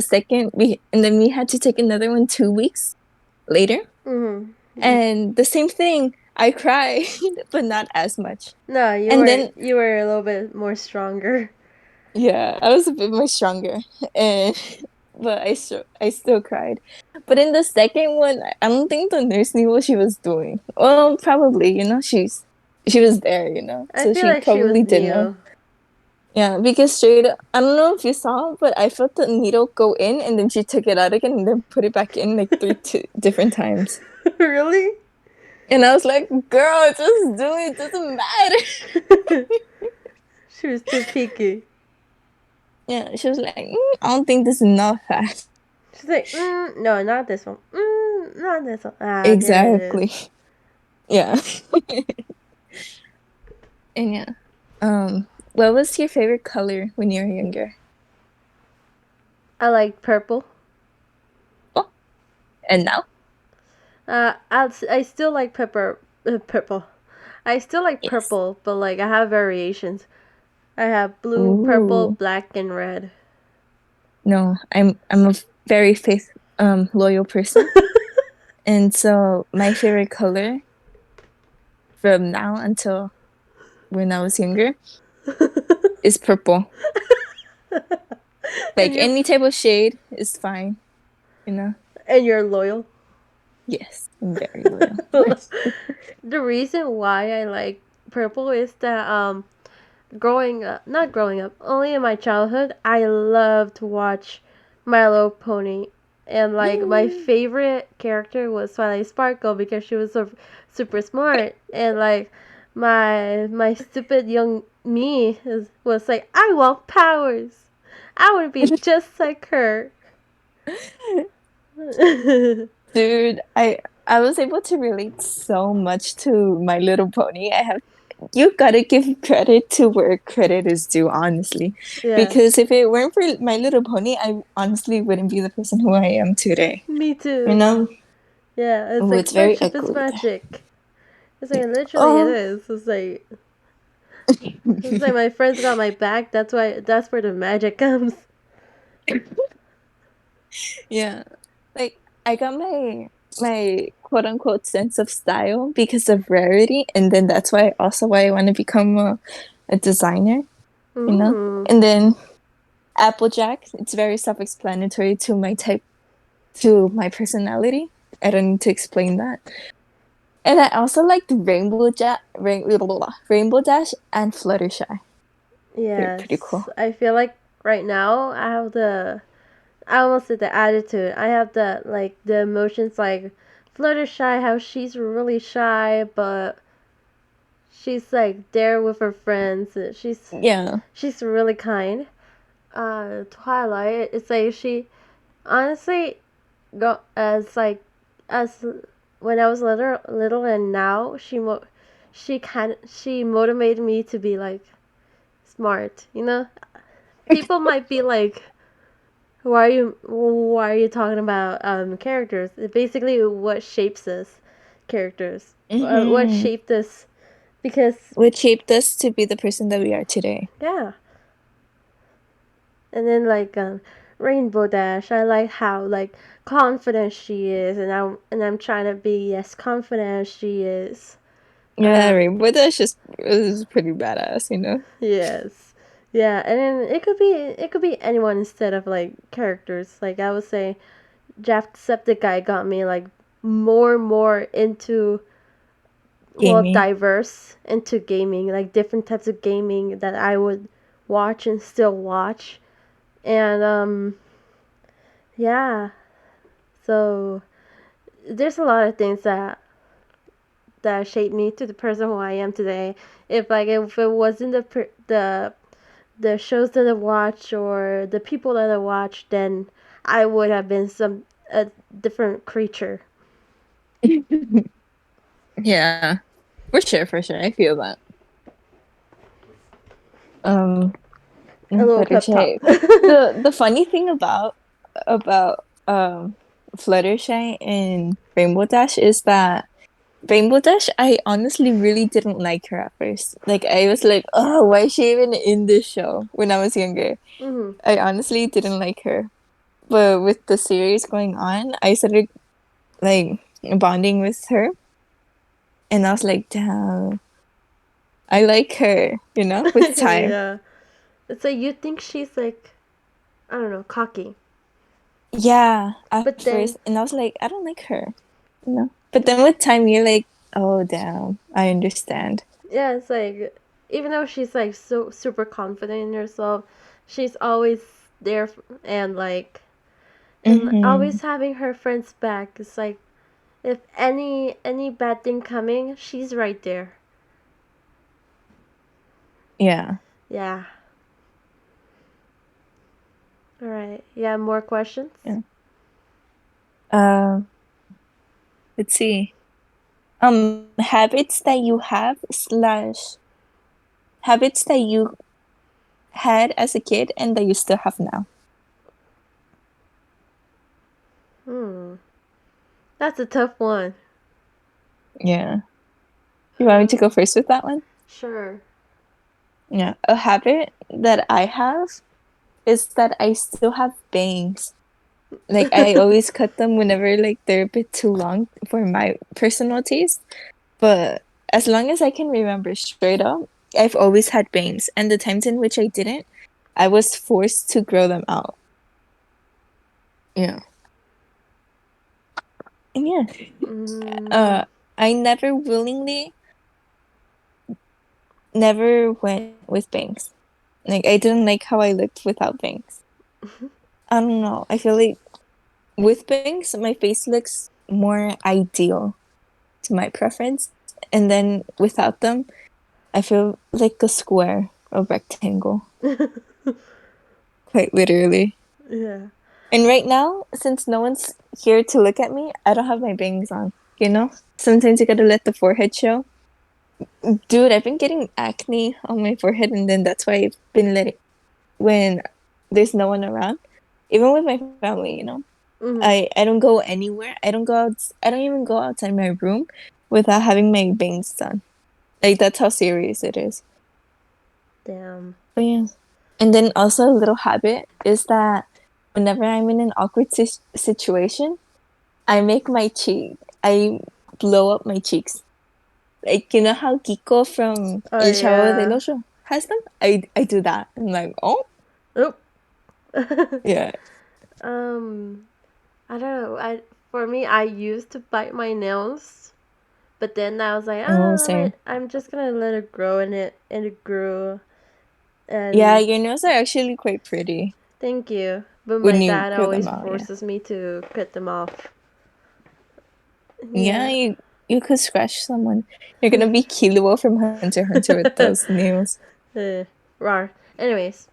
we had to take another one 2 weeks later, Mhm. and the same thing. I cried, but not as much. No, And then you were a little bit more stronger. yeah, I was a bit more stronger, and but I still cried. But in the second one, I don't think the nurse knew what she was doing. Well, probably, you know, she was there, you know, I so feel she like she was probably did know. new. Yeah, because I don't know if you saw, but I felt the needle go in, and then she took it out again, and then put it back in like different times. Really? And I was like, "Girl, just do it. Doesn't matter." She was too picky. Yeah, she was like, "I don't think this is enough fast." She's like, no, not this one. Not this one. Ah, there it is. Exactly. Yeah. And yeah. What was your favorite color when you were younger? I like purple. Oh, and now? I still like purple. I still like Yes. purple, but like I have variations. I have blue, purple, Ooh. black, and red. No, I'm a very loyal person. And so my favorite color from now until when I was younger is purple. and Like you're any type of shade is fine, you know? and you're loyal. Yes, I'm very loyal. The reason why I like purple is that growing up, not growing up, only in my childhood, I loved to watch My Little Pony. And like my favorite character was Twilight Sparkle because she was so super smart. And like my stupid young me was like, I want powers. I would be just like her. Dude, I was able to relate so much to My Little Pony. You gotta give credit to where credit is due, honestly. Yes. Because if it weren't for My Little Pony, I honestly wouldn't be the person who I am today. Me You too. know? Yeah, it's Oh, like it's very friendship is echoey there. magic. It's like literally it Oh, is. It's like my friends got my back. That's where the magic comes. yeah. Like I got my quote unquote sense of style because of Rarity, and then that's why I want to become a designer, you know? Mm. And then Applejack, it's very self-explanatory to my personality. I don't need to explain that. And I also liked Rainbow Dash and Fluttershy. They're pretty Yes, cool. I feel like right now I almost said the attitude. I have the emotions like Fluttershy, how she's really shy, but she's like there with her friends. Yeah. She's really kind. Twilight, it's like she honestly go as like as when I was little and now she motivated me to be like smart. People might be like, why are you talking about characters? It's basically what shapes us, characters. What Mm-hmm. shaped us? Because What shaped us to be the person that we are today. yeah, and then Rainbow Dash, I like how like confident she is, and I'm trying to be as confident as she is. Yeah, Um, Rainbow Dash is pretty badass, you know? yes, yeah, and then it could be anyone instead of like characters. Like I would say, Jacksepticeye got me like more into Gaming. diverse into gaming, like different types of gaming that I would watch and still watch, and yeah, so there's a lot of things that shaped me to the person who I am today. If it wasn't the shows that I watch or the people that I watch, then I would have been some a different creature. Yeah, for sure, for sure. I feel that. Um, A little pep talk. Fluttershy. The funny thing about Fluttershy and Rainbow Dash is that Rainbow Dash, I honestly really didn't like her at first. Like I was like, oh, why is she even in this show when I was younger? hmm I honestly didn't like her. But with the series going on, I started like bonding with her, and I was like, damn, I like her, with time. Yeah. So you think she's like, I don't know, cocky. Yeah, at But then, first, and I was like, I don't like her. But then with time, you're like, oh, damn, I understand. yeah, it's like, even though she's like so super confident in herself, she's always there and Mm-hmm. always having her friends back. It's like, if any bad thing coming, she's right there. Yeah. Yeah. All right. Yeah, more questions? Yeah. Um, let's see. Habits that you have slash habits that you had as a kid and that you still have now. Hmm. That's a tough one. Yeah. You want me to Hmm. go first with that one? Sure. Yeah. A habit that I have is that I still have bangs. Like I always cut them whenever like they're a bit too long for my personal taste. But as long as I can remember straight up, I've always had bangs. And the times in which I didn't, I was forced to grow them out. Yeah. And yeah. mm, Uh I never went with bangs. Like I didn't like how I looked without bangs. I don't know. I feel like with bangs, my face looks more ideal to my preference. And then without them, I feel like a square or rectangle. quite literally. Yeah. And right now, since no one's here to look at me, I don't have my bangs on, you know? Sometimes you gotta let the forehead show. Dude, I've been getting acne on my forehead, and then that's why I've been letting when there's no one around, even with my family, you know. Mhm. I don't go anywhere. I don't even go outside my room without having my bangs done. Like that's how serious it is. Damn. But yeah. And then also a little habit is that whenever I'm in an awkward situation, I blow up my cheeks. Like you know how Kiko from Oh El Chavo del yeah. Ocho has them? I do that. I'm like, oh Oop. yeah. um. I don't know. I For me, I used to bite my nails, but then I was like, Oh, ah, same. I'm just gonna let it grow, and it grew. Yeah, And your nails are actually quite pretty thank you. But my when you dad grow always them out, yeah. forces me to cut them off. Yeah, Yeah. you could scratch someone. You're gonna be Killua from Hunter x Hunter with those nails. Rar. Anyways.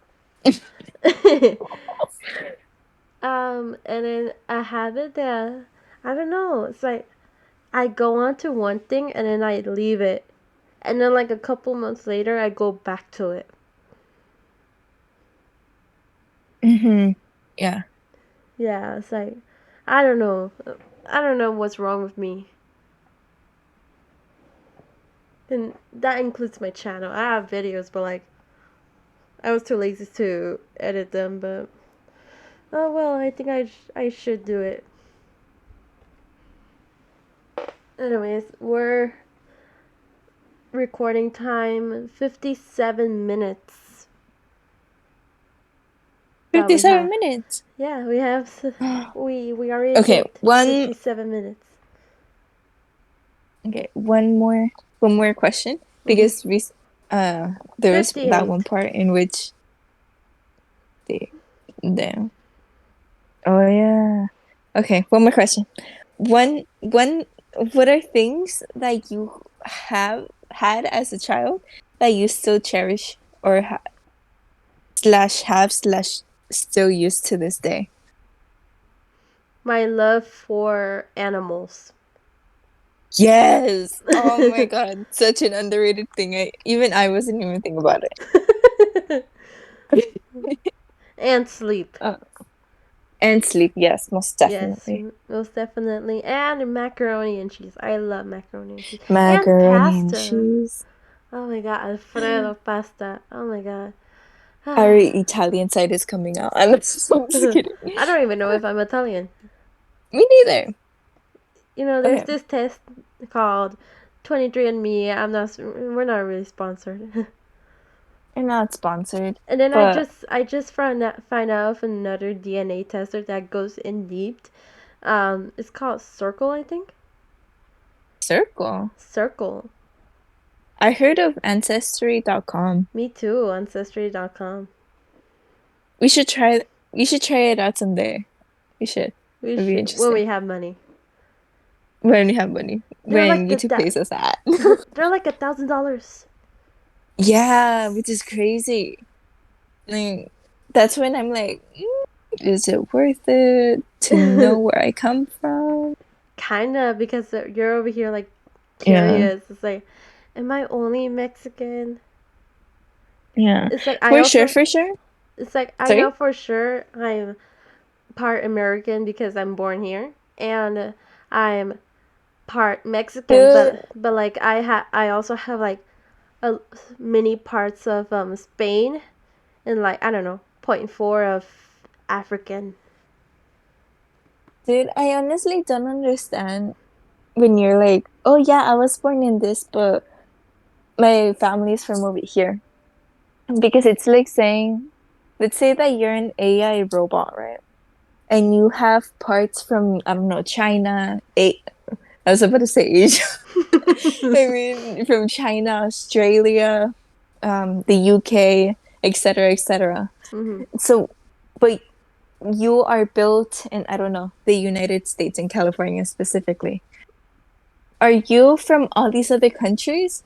And then a habit that I don't know. It's like I go on to one thing and then I leave it, and then like a couple months later I go back to it. Mm-hmm. Yeah. Yeah, it's like I don't know. I don't know what's wrong with me. And that includes my channel. I have videos, but like I was too lazy to edit them. But oh well, I think I should do it. Anyways, we're recording time 57 minutes. That we 57 have. minutes. Yeah, we have. We already Okay, hit one 57 minutes. okay, one more question Mhm. because we there was that one 58. part in which the oh yeah. Okay, one more question. One what are things that you have had as a child that you still cherish or slash have slash still use to this day? My love for animals. Yes. Oh my God. Such an underrated thing. I wasn't even thinking about it. And sleep. Uh, and sleep. Yes, most Yes, definitely. most definitely. And macaroni and cheese. I love macaroni and cheese. And Macaroni and pasta. cheese. Oh my god, Alfredo pasta. Oh my god. Our Italian side is coming out. I'm just kidding. I don't even know if I'm Italian. Me neither. You know, there's Okay. this test called 23andMe. We're not really sponsored. You're not sponsored, And then but I just find out of another DNA tester that goes in deep. It's called Circle, I think. circle. Circle. I heard of ancestry.com. Me too. Ancestry.com. We should try we should try it out someday. We should. We It'd be should when we interesting. have money. When we have money. They're When like YouTube pays us that. they're like $1,000. Yeah, which is crazy. Like, that's when I'm like, is it worth it to know where I come from? Kinda because you're over here like Yeah, curious. It's like, am I only Mexican? yeah. It's like I For sure, also. for sure. It's like I know Sorry? for sure I'm part American because I'm born here, and I'm part Mexican. Dude, But like I also have like a many parts of Spain, and like I don't know, point 0.4 of African. dude, I honestly don't understand when you're like, oh yeah, I was born in this, but my family's from over here. Because it's like saying, let's say that you're an AI robot, right? And you have parts from, I don't know, China, I was about to say Asia. I mean, from China, Australia, the UK, etc., etc. Mhm. So, but you are built in, I don't know, the United States and California specifically. Are you from all these other countries,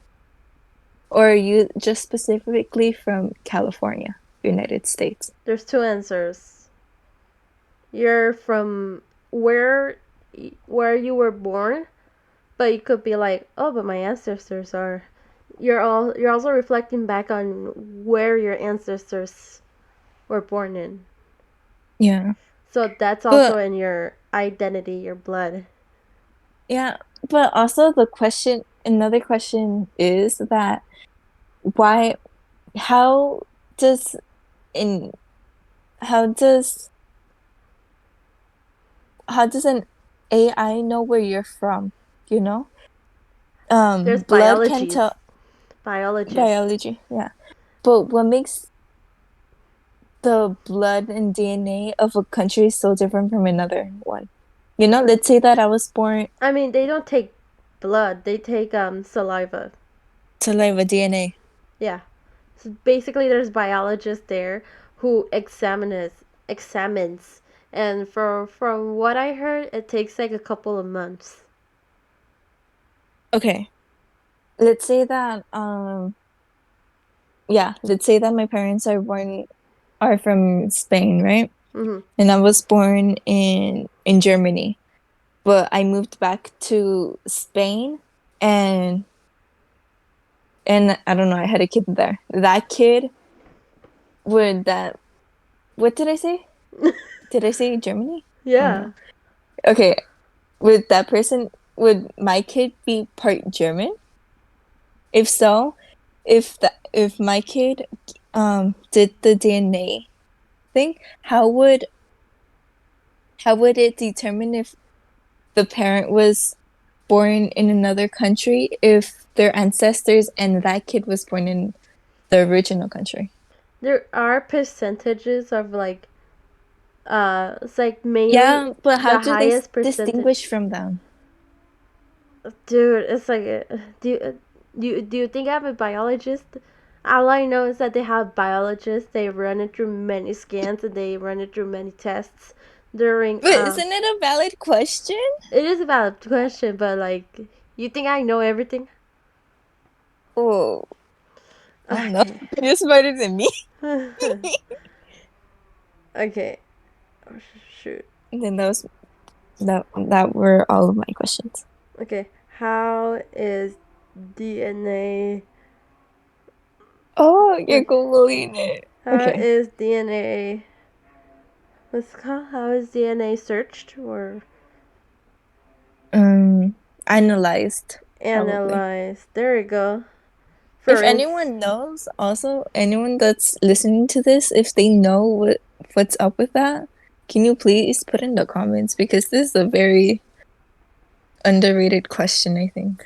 or are you just specifically from California? United States. There's two answers. You're from where where you were born, but you could be like, oh, but my ancestors are. You're also reflecting back on where your ancestors were born in. Yeah. So that's also But in your identity, your blood. yeah, but also another question is that why, how does in how does how does an AI know where you're from? You know? There's Blood can tell biologists. biology, yeah. But what makes the blood and DNA of a country so different from another one? You know, let's say that I was born I mean, they don't take blood; they take saliva. to live a DNA. Yeah. So basically, there's biologists there who examines, and from what I heard, it takes like a couple of months. Okay. Let's say that yeah, let's say that my parents are from Spain, right? Hmm. And I was born in Germany, but I moved back to Spain and I don't know, I had a kid there. That kid would that what did I say? Did I say Germany? Or Yeah. no? Okay, would that person would my kid be part German? If so, if my kid did the DNA thing, how would it determine if the parent was born in another country if their ancestors and that kid was born in the original country? There are percentages of like it's like mainly Yeah, but how the do they highest percentage. distinguish from them? Dude, it's like do you think I'm a biologist? All I know is that they have biologists. They run it through many scans and they run it through many tests during But isn't it a valid question? it is a valid question, but like you think I know everything? Oh, I don't know. Okay. You're smarter than me. Okay. Oh, shoot. And then that were all of my questions. Okay. How is DNA Oh, you're like googling it. how Okay. is DNA what's it called? How is DNA searched or Um, Analyzed, probably. analyzed? There we go. If For instance, anyone knows, also anyone that's listening to this, if they know what's up with that, can you please put in the comments because this is a very underrated question, I think.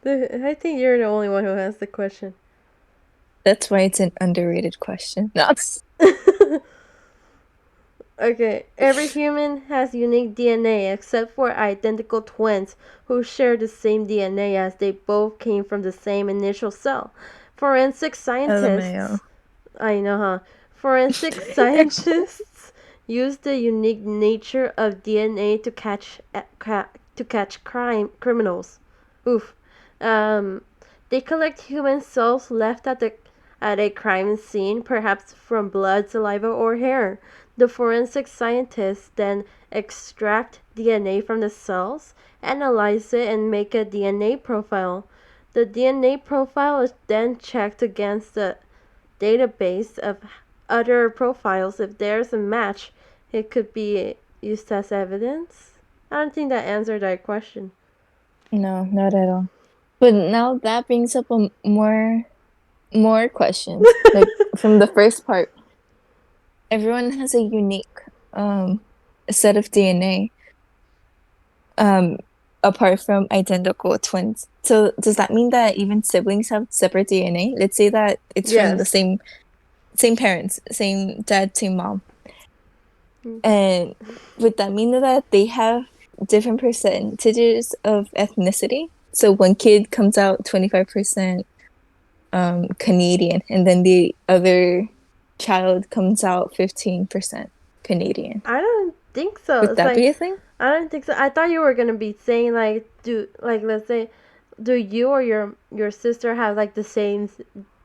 I think you're the only one who has the question. That's why it's an underrated question. No. Okay, every human has unique DNA except for identical twins who share the same DNA as they both came from the same initial cell. Forensic LMAO. scientists, I know, huh? Forensic scientists use the unique nature of DNA to catch criminals. Oof. Um, they collect human cells left at a crime scene, perhaps from blood, saliva, or hair. The forensic scientists then extract DNA from the cells, analyze it, and make a DNA profile. The DNA profile is then checked against the database of other profiles. If there's a match, it could be used as evidence. I don't think that answered that question. No, not at all. But now that brings up more questions. Like from the first part, everyone has a unique set of DNA um apart from identical twins. So does that mean that even siblings have separate DNA? Let's say that it's from the Yes. same parents, same dad, same mom. Mm. And would that mean that they have different percentages of ethnicity? So one kid comes out 25% Canadian, and then the other child comes out 15% Canadian. I don't think so. Would It's that be like a thing? I don't think so. I thought you were gonna be saying like do like let's say do you or your sister have like the same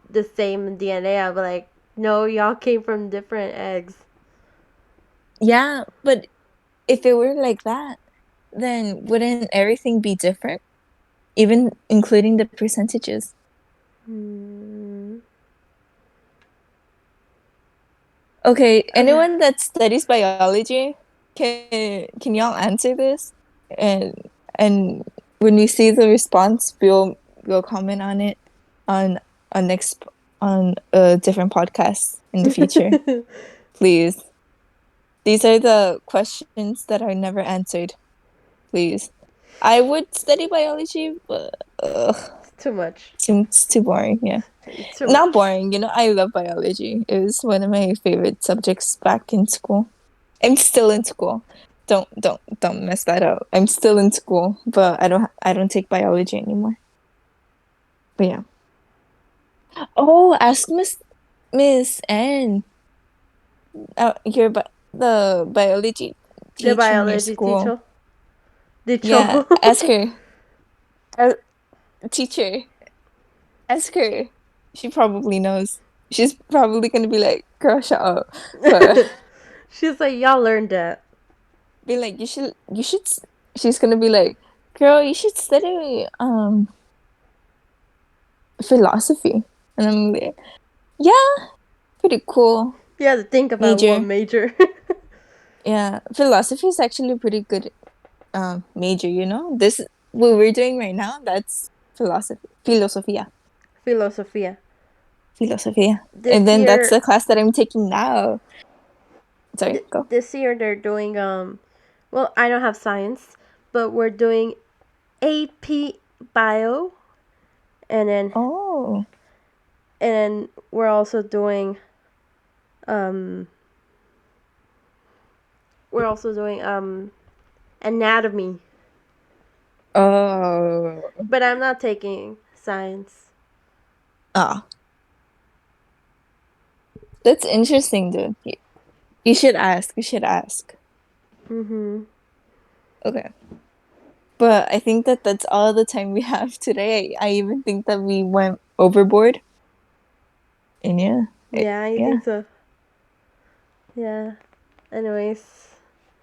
the same DNA, I'd be like, no, y'all came from different eggs. Yeah, but if it were like that, then wouldn't everything be different? Even including the percentages. Hmm. Okay, Okay. anyone that studies biology, can y'all answer this? And and when we see the response, we'll comment on it on on next on a different podcast in the future. Please. These are the questions that are never answered. Please. I would study biology, but It's too much. seems too boring. Yeah. It's too Not much. boring, I love biology. It was one of my favorite subjects back in school. I'm still in school. Don't mess that up. I'm still in school, but I don't take biology anymore. But yeah. Oh, ask Miss N. The biology The teacher in your biology school. teacher. Teacher. Yeah, ask her. Uh, Teacher, ask her. She probably knows. She's probably gonna be like, "Girl, shut up." But She's like, y'all learned that. be like, she's gonna be like, girl, you should study philosophy. And I'm like, yeah, pretty cool You have to think about what major. major. Yeah, philosophy is actually a pretty good major. This what we're doing right now, that's Philosophia. filosofia. And This then that's year, the class that I'm taking now. Sorry, go. this year they're doing well, I don't have science, but we're doing AP bio, and then Oh, we're also doing um anatomy. oh, But I'm not taking science. ah, that's interesting, dude. You should ask. You should ask. Mhm. Okay. But I think that that's all the time we have today. I even think that we went overboard. And yeah, Yeah, I yeah, think so. Yeah. Anyways,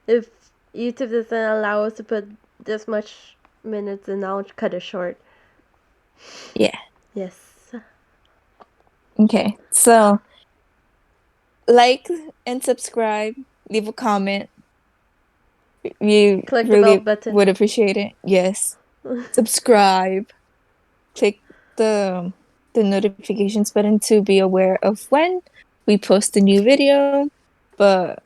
if YouTube doesn't allow us to put this much minutes, then I'll cut it short. yeah. Yes. Okay. So like and subscribe, leave a comment. We Click the bell really button. would appreciate it. Yes. Subscribe. Click the the notifications button to be aware of when we post a new video. But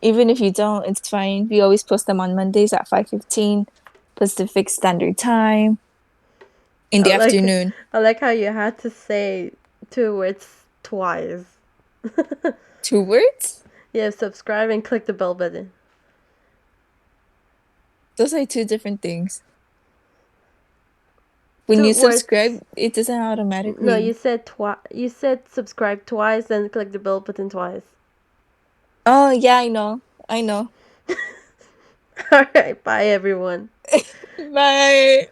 even if you don't, it's fine. We always post them on Mondays at 5:15 Pacific Standard Time in I the like afternoon. I like how you had to say two words twice. 2 words? Yeah, subscribe and click the bell button. Those are two different things. When Two you subscribe, words. it doesn't No, you automatically. said twice. You said subscribe twice and click the bell button twice. Oh, yeah, I know. I know. All right, bye everyone. Bye.